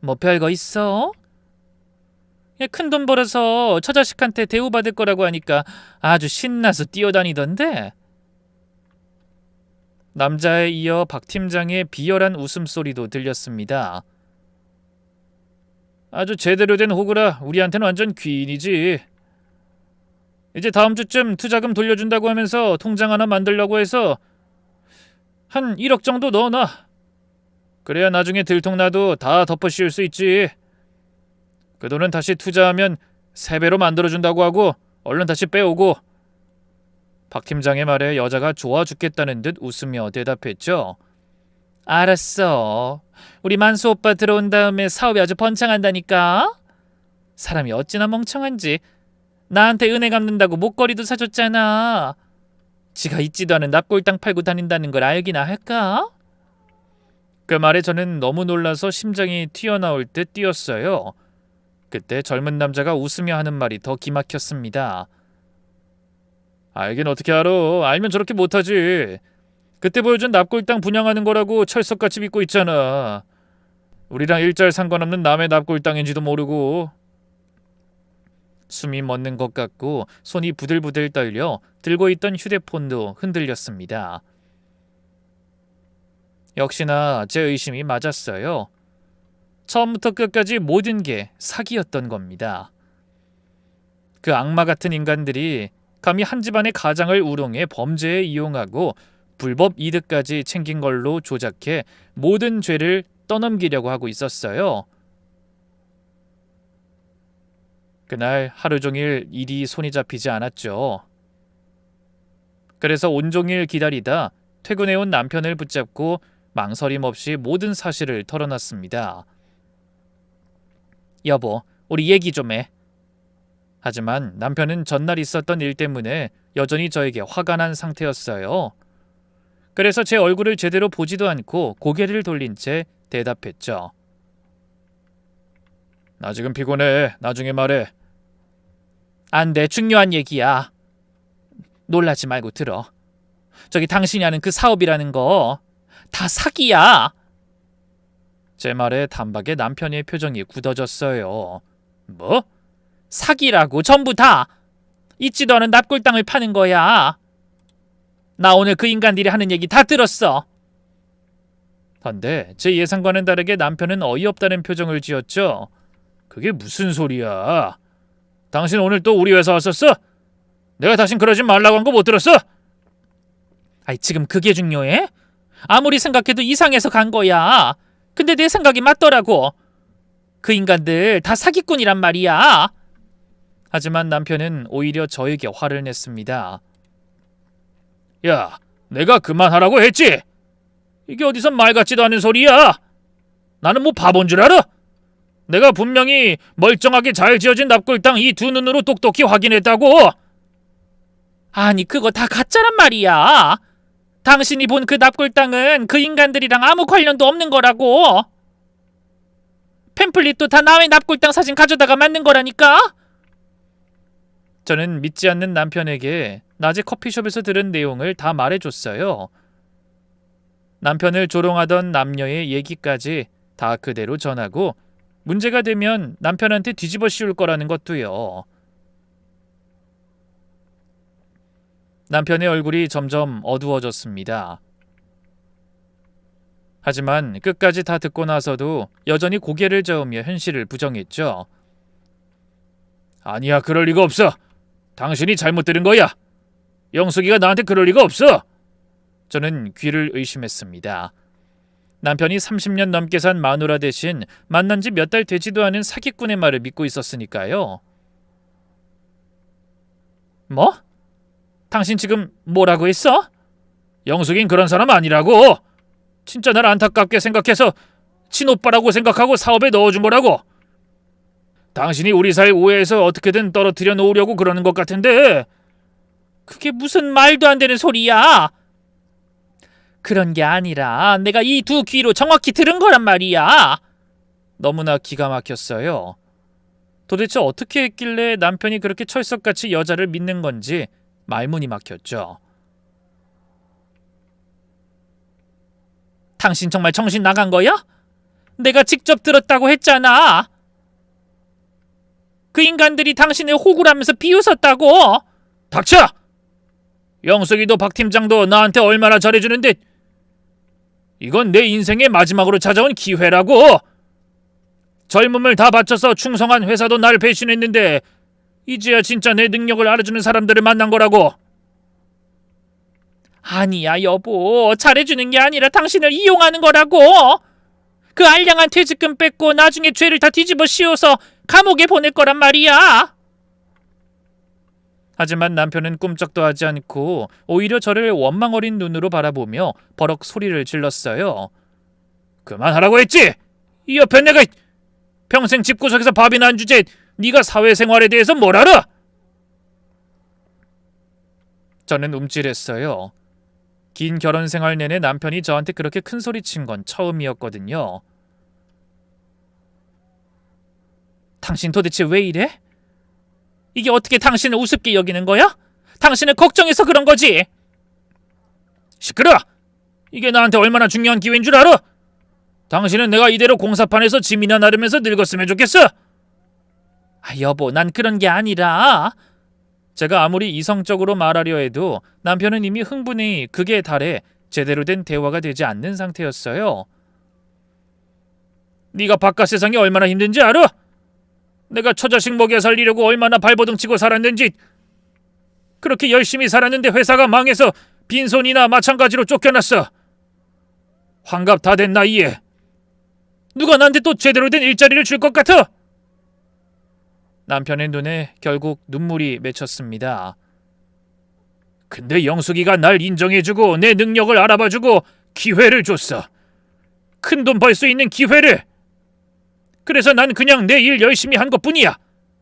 뭐 별거 있어? 큰 돈 벌어서 처자식한테 대우받을 거라고 하니까 아주 신나서 뛰어다니던데. 남자에 이어 박 팀장의 비열한 웃음소리도 들렸습니다. 아주 제대로 된 호구라 우리한테는 완전 귀인이지. 이제 다음 주쯤 투자금 돌려준다고 하면서 통장 하나 만들려고 해서 한 1억 정도 넣어놔. 그래야 나중에 들통나도 다 덮어 씌울 수 있지. 그 돈은 다시 투자하면 3배로 만들어준다고 하고 얼른 다시 빼오고. 박 팀장의 말에 여자가 좋아 죽겠다는 듯 웃으며 대답했죠. 알았어. 우리 만수 오빠 들어온 다음에 사업이 아주 번창한다니까. 사람이 어찌나 멍청한지. 나한테 은혜 갚는다고 목걸이도 사줬잖아. 지가 있지도 않은 납골당 팔고 다닌다는 걸 알기나 할까? 그 말에 저는 너무 놀라서 심장이 튀어나올 듯 뛰었어요. 그때 젊은 남자가 웃으며 하는 말이 더 기막혔습니다. 알긴 어떻게 알아. 알면 저렇게 못하지. 그때 보여준 납골당 분양하는 거라고 철석같이 믿고 있잖아. 우리랑 일절 상관없는 남의 납골당인지도 모르고. 숨이 멎는 것 같고 손이 부들부들 떨려 들고 있던 휴대폰도 흔들렸습니다. 역시나 제 의심이 맞았어요. 처음부터 끝까지 모든 게 사기였던 겁니다. 그 악마 같은 인간들이 감히 한 집안의 가장을 우롱해 범죄에 이용하고 불법 이득까지 챙긴 걸로 조작해 모든 죄를 떠넘기려고 하고 있었어요. 그날 하루 종일 일이 손이 잡히지 않았죠. 그래서 온종일 기다리다 퇴근해온 남편을 붙잡고 망설임 없이 모든 사실을 털어놨습니다. 여보, 우리 얘기 좀 해. 하지만 남편은 전날 있었던 일 때문에 여전히 저에게 화가 난 상태였어요. 그래서 제 얼굴을 제대로 보지도 않고 고개를 돌린 채 대답했죠. 나 지금 피곤해. 나중에 말해. 안 돼. 중요한 얘기야. 놀라지 말고 들어. 저기 당신이 하는 그 사업이라는 거 다 사기야. 제 말에 단박에 남편의 표정이 굳어졌어요. 뭐? 사기라고 전부 다. 있지도 않은 납골 땅을 파는 거야. 나 오늘 그 인간들이 하는 얘기 다 들었어. 헌데 제 예상과는 다르게 남편은 어이없다는 표정을 지었죠. 그게 무슨 소리야? 당신 오늘 또 우리 회사 왔었어? 내가 다신 그러지 말라고 한 거 못 들었어? 아이, 지금 그게 중요해? 아무리 생각해도 이상해서 간 거야. 근데 내 생각이 맞더라고. 그 인간들 다 사기꾼이란 말이야. 하지만 남편은 오히려 저에게 화를 냈습니다. 야, 내가 그만하라고 했지? 이게 어디서 말 같지도 않은 소리야? 나는 뭐 바본 줄 알아? 내가 분명히 멀쩡하게 잘 지어진 납골당 이 두 눈으로 똑똑히 확인했다고. 아니, 그거 다 가짜란 말이야. 당신이 본 그 납골당은 그 인간들이랑 아무 관련도 없는 거라고. 팸플릿도 다 남의 납골당 사진 가져다가 만든 거라니까. 저는 믿지 않는 남편에게 낮에 커피숍에서 들은 내용을 다 말해줬어요. 남편을 조롱하던 남녀의 얘기까지 다 그대로 전하고 문제가 되면 남편한테 뒤집어 씌울 거라는 것도요. 남편의 얼굴이 점점 어두워졌습니다. 하지만 끝까지 다 듣고 나서도 여전히 고개를 저으며 현실을 부정했죠. 아니야, 그럴 리가 없어. 당신이 잘못 들은 거야. 영숙이가 나한테 그럴 리가 없어. 저는 귀를 의심했습니다. 남편이 30년 넘게 산 마누라 대신 만난 지 몇 달 되지도 않은 사기꾼의 말을 믿고 있었으니까요. 뭐? 당신 지금 뭐라고 했어? 영숙인 그런 사람 아니라고. 진짜 날 안타깝게 생각해서 친오빠라고 생각하고 사업에 넣어준 거라고. 당신이 우리 사이 오해해서 어떻게든 떨어뜨려 놓으려고 그러는 것 같은데 그게 무슨 말도 안 되는 소리야. 그런 게 아니라 내가 이 두 귀로 정확히 들은 거란 말이야. 너무나 기가 막혔어요. 도대체 어떻게 했길래 남편이 그렇게 철석같이 여자를 믿는 건지 말문이 막혔죠. 당신 정말 정신 나간 거야? 내가 직접 들었다고 했잖아. 그 인간들이 당신을 호구라면서 비웃었다고. 닥쳐! 영숙이도 박 팀장도 나한테 얼마나 잘해주는데 이건 내 인생의 마지막으로 찾아온 기회라고. 젊음을 다 바쳐서 충성한 회사도 날 배신했는데 이제야 진짜 내 능력을 알아주는 사람들을 만난 거라고. 아니야, 여보. 잘해주는 게 아니라 당신을 이용하는 거라고. 그 알량한 퇴직금 뺏고 나중에 죄를 다 뒤집어 씌워서 감옥에 보낼 거란 말이야. 하지만 남편은 꿈쩍도 하지 않고 오히려 저를 원망 어린 눈으로 바라보며 버럭 소리를 질렀어요. 그만하라고 했지? 이 옆에 내가 평생 집구석에서 밥이나 한 주제 네가 사회생활에 대해서 뭘 알아? 저는 움찔했어요. 긴 결혼 생활 내내 남편이 저한테 그렇게 큰 소리 친 건 처음이었거든요. 당신 도대체 왜 이래? 이게 어떻게 당신을 우습게 여기는 거야? 당신을 걱정해서 그런 거지. 시끄러! 이게 나한테 얼마나 중요한 기회인 줄 알아? 당신은 내가 이대로 공사판에서 짐이나 나르면서 늙었으면 좋겠어. 아, 여보, 난 그런 게 아니라. 제가 아무리 이성적으로 말하려 해도 남편은 이미 흥분이 극에 달해 제대로 된 대화가 되지 않는 상태였어요. 네가 바깥 세상이 얼마나 힘든지 알아? 내가 처자식 먹여 살리려고 얼마나 발버둥 치고 살았는지. 그렇게 열심히 살았는데 회사가 망해서 빈손이나 마찬가지로 쫓겨났어. 환갑 다 된 나이에 누가 나한테 또 제대로 된 일자리를 줄 것 같아? 남편의 눈에 결국 눈물이 맺혔습니다. 근데 영숙이가 날 인정해주고 내 능력을 알아봐주고 기회를 줬어. 큰 돈 벌 수 있는 기회를. 그래서 난 그냥 내 일 열심히 한 것뿐이야.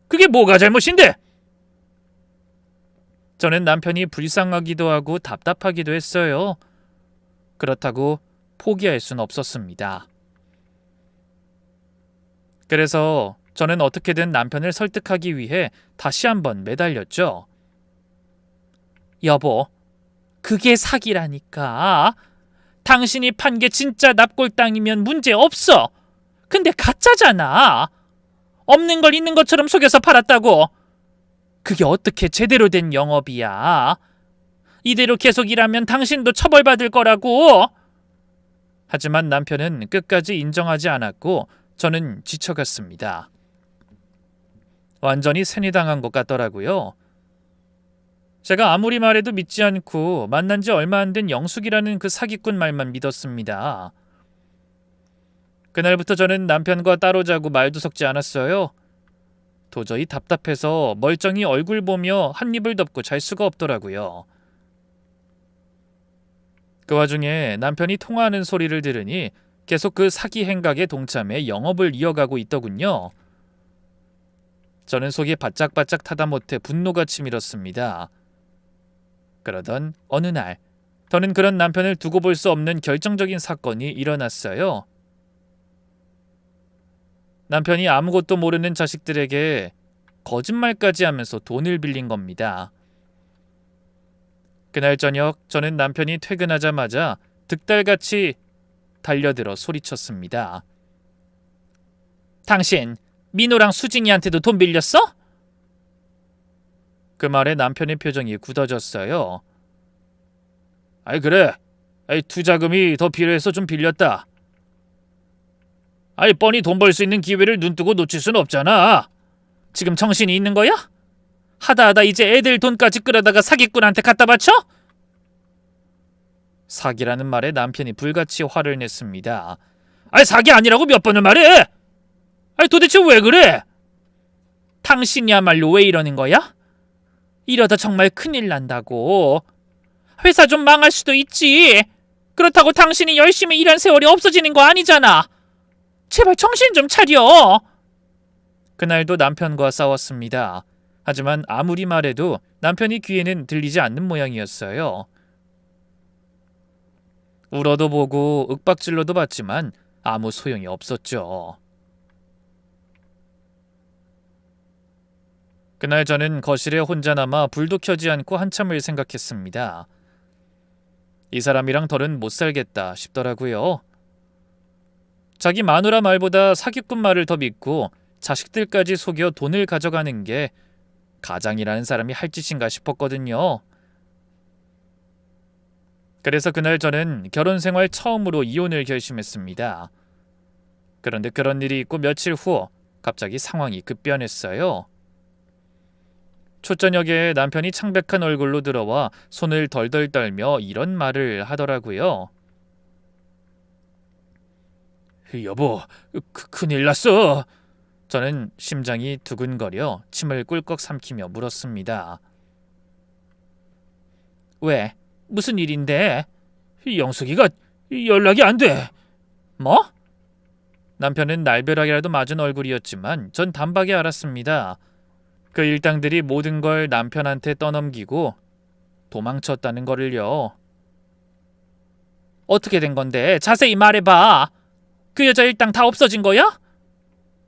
그게 뭐가 잘못인데? 저는 남편이 불쌍하기도 하고 답답하기도 했어요. 그렇다고 포기할 순 없었습니다. 그래서 저는 어떻게든 남편을 설득하기 위해 다시 한번 매달렸죠. 여보, 그게 사기라니까. 당신이 판 게 진짜 납골 땅이면 문제 없어. 근데 가짜잖아. 없는 걸 있는 것처럼 속여서 팔았다고. 그게 어떻게 제대로 된 영업이야. 이대로 계속 일하면 당신도 처벌받을 거라고. 하지만 남편은 끝까지 인정하지 않았고 저는 지쳐갔습니다. 완전히 세뇌당한 것 같더라고요. 제가 아무리 말해도 믿지 않고 만난 지 얼마 안 된 영숙이라는 그 사기꾼 말만 믿었습니다. 그날부터 저는 남편과 따로 자고 말도 섞지 않았어요. 도저히 답답해서 멀쩡히 얼굴 보며 한 입을 덮고 잘 수가 없더라고요. 그 와중에 남편이 통화하는 소리를 들으니 계속 그 사기 행각에 동참해 영업을 이어가고 있더군요. 저는 속이 바짝바짝 타다 못해 분노가 치밀었습니다. 그러던 어느 날, 저는 그런 남편을 두고 볼 수 없는 결정적인 사건이 일어났어요. 남편이 아무것도 모르는 자식들에게 거짓말까지 하면서 돈을 빌린 겁니다. 그날 저녁 저는 남편이 퇴근하자마자 득달같이 달려들어 소리쳤습니다. 당신 민호랑 수진이한테도 돈 빌렸어? 그 말에 남편의 표정이 굳어졌어요. 아이 그래. 투자금이 더 필요해서 좀 빌렸다. 뻔히 돈 벌 수 있는 기회를 눈뜨고 놓칠 순 없잖아. 지금 정신이 있는 거야? 하다 이제 애들 돈까지 끌어다가 사기꾼한테 갖다 바쳐? 사기라는 말에 남편이 불같이 화를 냈습니다. 사기 아니라고 몇 번을 말해? 도대체 왜 그래? 당신이야말로 왜 이러는 거야? 이러다 정말 큰일 난다고. 회사 좀 망할 수도 있지. 그렇다고 당신이 열심히 일한 세월이 없어지는 거 아니잖아. 제발 정신 좀 차려. 그날도 남편과 싸웠습니다. 하지만 아무리 말해도 남편이 귀에는 들리지 않는 모양이었어요. 울어도 보고 윽박질러도 봤지만 아무 소용이 없었죠. 그날 저는 거실에 혼자 남아 불도 켜지 않고 한참을 생각했습니다. 이 사람이랑 더는 못 살겠다 싶더라고요. 자기 마누라 말보다 사기꾼 말을 더 믿고 자식들까지 속여 돈을 가져가는 게 가장이라는 사람이 할 짓인가 싶었거든요. 그래서 그날 저는 결혼 생활 처음으로 이혼을 결심했습니다. 그런데 그런 일이 있고 며칠 후 갑자기 상황이 급변했어요. 초저녁에 남편이 창백한 얼굴로 들어와 손을 덜덜 떨며 이런 말을 하더라고요. 여보, 큰일 났어. 저는 심장이 두근거려 침을 꿀꺽 삼키며 물었습니다. 왜? 무슨 일인데? 영숙이가 연락이 안 돼. 뭐? 남편은 날벼락이라도 맞은 얼굴이었지만 전 단박에 알았습니다. 그 일당들이 모든 걸 남편한테 떠넘기고 도망쳤다는 거를요. 어떻게 된 건데? 자세히 말해봐. 그 여자 일당 다 없어진 거야?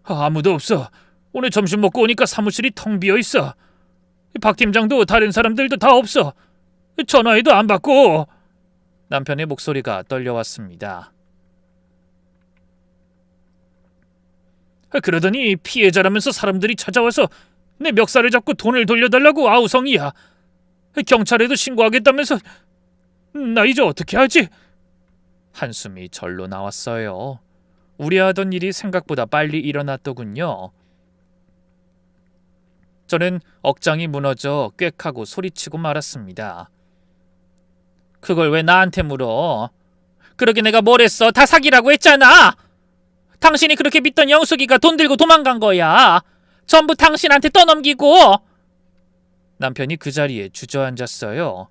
아무도 없어. 오늘 점심 먹고 오니까 사무실이 텅 비어 있어. 박 팀장도 다른 사람들도 다 없어. 전화해도 안 받고. 남편의 목소리가 떨려왔습니다. 그러더니 피해자라면서 사람들이 찾아와서 내 멱살을 잡고 돈을 돌려달라고 아우성이야. 경찰에도 신고하겠다면서. 나 이제 어떻게 하지? 한숨이 절로 나왔어요. 우려하던 일이 생각보다 빨리 일어났더군요. 저는 억장이 무너져 꽥하고 소리치고 말았습니다. 그걸 왜 나한테 물어? 그러게 내가 뭘 했어? 다 사기라고 했잖아. 당신이 그렇게 믿던 영숙이가 돈 들고 도망간 거야. 전부 당신한테 떠넘기고. 남편이 그 자리에 주저앉았어요.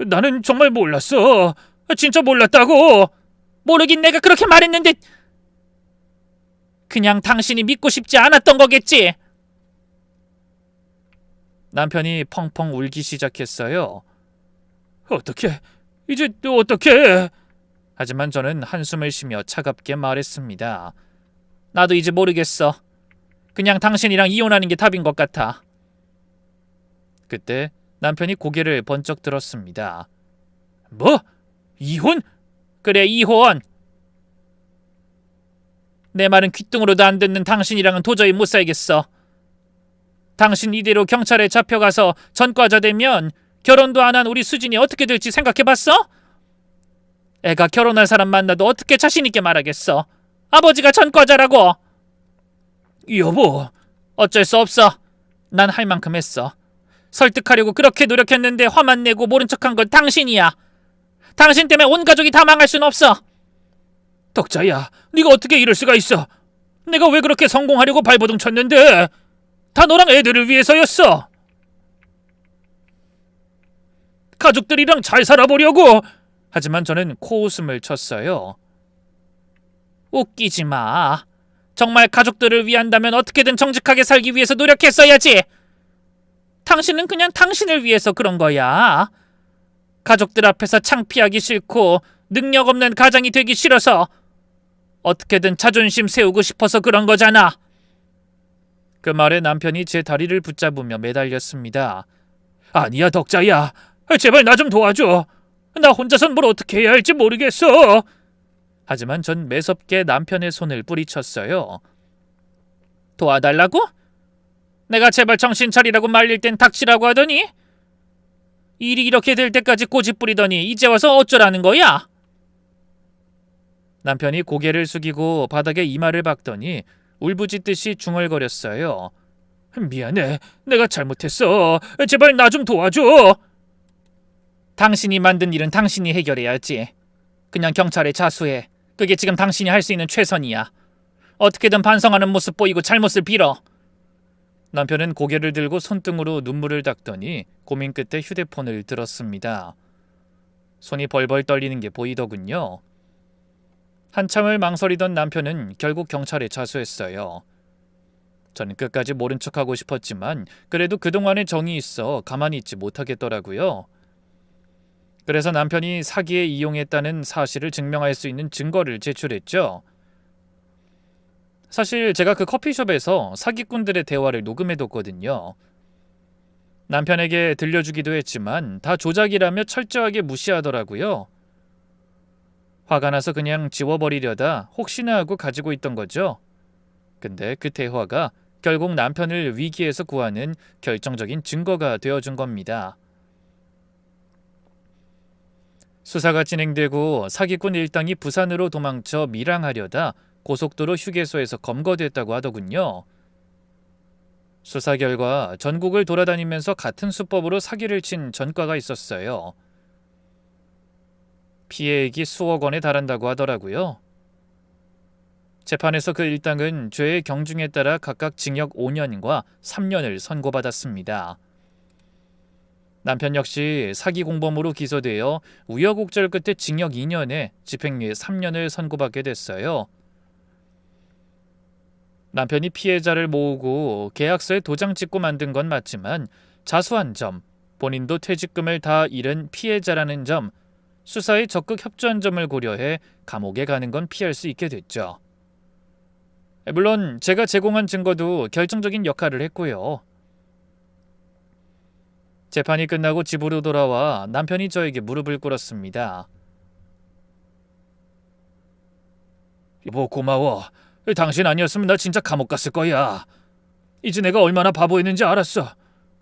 나는 정말 몰랐어. 진짜 몰랐다고. 모르긴 내가 그렇게 말했는데. 그냥 당신이 믿고 싶지 않았던 거겠지? 남편이 펑펑 울기 시작했어요. 어떻게? 이제 또 어떻게? 하지만 저는 한숨을 쉬며 차갑게 말했습니다. 나도 이제 모르겠어. 그냥 당신이랑 이혼하는 게 답인 것 같아. 그때 남편이 고개를 번쩍 들었습니다. 뭐? 이혼? 그래, 이혼. 내 말은 귓등으로도 안 듣는 당신이랑은 도저히 못 살겠어. 당신 이대로 경찰에 잡혀가서 전과자 되면 결혼도 안 한 우리 수진이 어떻게 될지 생각해봤어? 애가 결혼할 사람 만나도 어떻게 자신 있게 말하겠어? 아버지가 전과자라고. 여보, 어쩔 수 없어. 난 할 만큼 했어. 설득하려고 그렇게 노력했는데 화만 내고 모른 척한 건 당신이야. 당신 때문에 온 가족이 다 망할 순 없어. 덕자야, 네가 어떻게 이럴 수가 있어? 내가 왜 그렇게 성공하려고 발버둥 쳤는데? 다 너랑 애들을 위해서였어. 가족들이랑 잘 살아보려고. 하지만 저는 코웃음을 쳤어요. 웃기지 마. 정말 가족들을 위한다면 어떻게든 정직하게 살기 위해서 노력했어야지. 당신은 그냥 당신을 위해서 그런 거야. 가족들 앞에서 창피하기 싫고 능력 없는 가장이 되기 싫어서 어떻게든 자존심 세우고 싶어서 그런 거잖아. 그 말에 남편이 제 다리를 붙잡으며 매달렸습니다. 아니야, 덕자야. 제발 나 좀 도와줘. 나 혼자선 뭘 어떻게 해야 할지 모르겠어. 하지만 전 매섭게 남편의 손을 뿌리쳤어요. 도와달라고? 내가 제발 정신 차리라고 말릴 땐 닥치라고 하더니 일이 이렇게 될 때까지 고집 부리더니 이제 와서 어쩌라는 거야? 남편이 고개를 숙이고 바닥에 이마를 박더니 울부짖듯이 중얼거렸어요. 미안해. 내가 잘못했어. 제발 나 좀 도와줘. 당신이 만든 일은 당신이 해결해야지. 그냥 경찰에 자수해. 그게 지금 당신이 할 수 있는 최선이야. 어떻게든 반성하는 모습 보이고 잘못을 빌어. 남편은 고개를 들고 손등으로 눈물을 닦더니 고민 끝에 휴대폰을 들었습니다. 손이 벌벌 떨리는 게 보이더군요. 한참을 망설이던 남편은 결국 경찰에 자수했어요. 저는 끝까지 모른 척하고 싶었지만 그래도 그동안의 정이 있어 가만히 있지 못하겠더라고요. 그래서 남편이 사기에 이용했다는 사실을 증명할 수 있는 증거를 제출했죠. 사실 제가 그 커피숍에서 사기꾼들의 대화를 녹음해뒀거든요. 남편에게 들려주기도 했지만 다 조작이라며 철저하게 무시하더라고요. 화가 나서 그냥 지워버리려다 혹시나 하고 가지고 있던 거죠. 근데 그 대화가 결국 남편을 위기에서 구하는 결정적인 증거가 되어준 겁니다. 수사가 진행되고 사기꾼 일당이 부산으로 도망쳐 밀항하려다 고속도로 휴게소에서 검거됐다고 하더군요. 수사 결과 전국을 돌아다니면서 같은 수법으로 사기를 친 전과가 있었어요. 피해액이 수억 원에 달한다고 하더라고요. 재판에서 그 일당은 죄의 경중에 따라 각각 징역 5년과 3년을 선고받았습니다. 남편 역시 사기 공범으로 기소되어 우여곡절 끝에 징역 2년에 집행유예 3년을 선고받게 됐어요. 남편이 피해자를 모으고 계약서에 도장 찍고 만든 건 맞지만 자수한 점, 본인도 퇴직금을 다 잃은 피해자라는 점, 수사에 적극 협조한 점을 고려해 감옥에 가는 건 피할 수 있게 됐죠. 물론 제가 제공한 증거도 결정적인 역할을 했고요. 재판이 끝나고 집으로 돌아와 남편이 저에게 무릎을 꿇었습니다. 여보, 고마워. 당신 아니었으면 나 진짜 감옥 갔을 거야. 이제 내가 얼마나 바보였는지 알았어.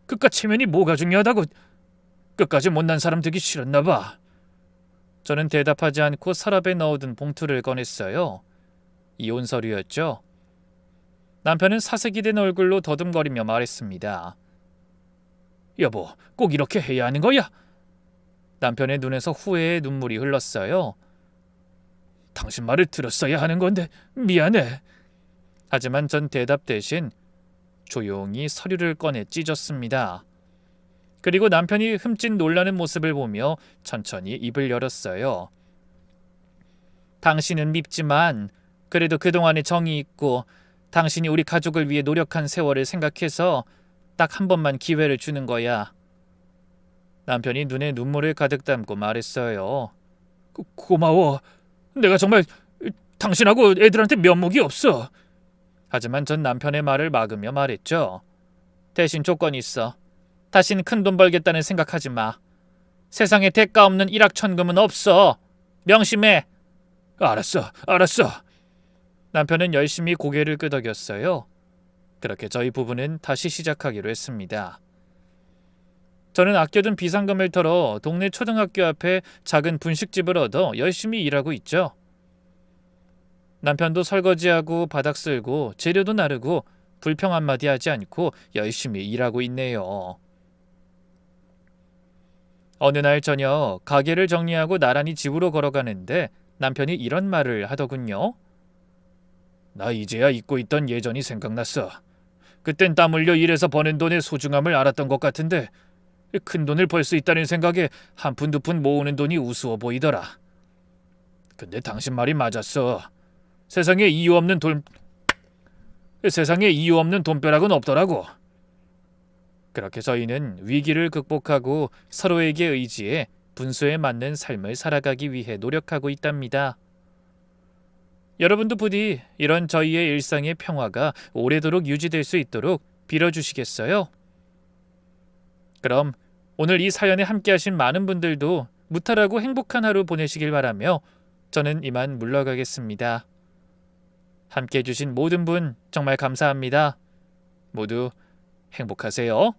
그깟 체면이 뭐가 중요하다고. 끝까지 못난 사람 되기 싫었나 봐. 저는 대답하지 않고 서랍에 넣어둔 봉투를 꺼냈어요. 이혼 서류였죠. 남편은 사색이 된 얼굴로 더듬거리며 말했습니다. 여보, 꼭 이렇게 해야 하는 거야? 남편의 눈에서 후회의 눈물이 흘렀어요. 당신 말을 들었어야 하는 건데 미안해. 하지만 전 대답 대신 조용히 서류를 꺼내 찢었습니다. 그리고 남편이 흠칫 놀라는 모습을 보며 천천히 입을 열었어요. 당신은 밉지만 그래도 그동안의 정이 있고 당신이 우리 가족을 위해 노력한 세월을 생각해서 딱 한 번만 기회를 주는 거야. 남편이 눈에 눈물을 가득 담고 말했어요. 고마워. 내가 정말 당신하고 애들한테 면목이 없어. 하지만 전 남편의 말을 막으며 말했죠. 대신 조건이 있어. 다신 큰 돈 벌겠다는 생각하지 마. 세상에 대가 없는 일확천금은 없어. 명심해. 알았어. 남편은 열심히 고개를 끄덕였어요. 그렇게 저희 부부는 다시 시작하기로 했습니다. 저는 아껴둔 비상금을 털어 동네 초등학교 앞에 작은 분식집을 얻어 열심히 일하고 있죠. 남편도 설거지하고 바닥 쓸고 재료도 나르고 불평 한마디 하지 않고 열심히 일하고 있네요. 어느 날 저녁 가게를 정리하고 나란히 집으로 걸어가는데 남편이 이런 말을 하더군요. 나 이제야 잊고 있던 예전이 생각났어. 그땐 땀 흘려 일해서 버는 돈의 소중함을 알았던 것 같은데 큰 돈을 벌 수 있다는 생각에 한 푼 두 푼 모으는 돈이 우스워 보이더라. 근데 당신 말이 맞았어. 세상에 이유 없는 돈벼락은 없더라고. 그렇게 저희는 위기를 극복하고 서로에게 의지해 분수에 맞는 삶을 살아가기 위해 노력하고 있답니다. 여러분도 부디 이런 저희의 일상의 평화가 오래도록 유지될 수 있도록 빌어주시겠어요? 그럼 오늘 이 사연에 함께하신 많은 분들도 무탈하고 행복한 하루 보내시길 바라며 저는 이만 물러가겠습니다. 함께해주신 모든 분 정말 감사합니다. 모두 행복하세요.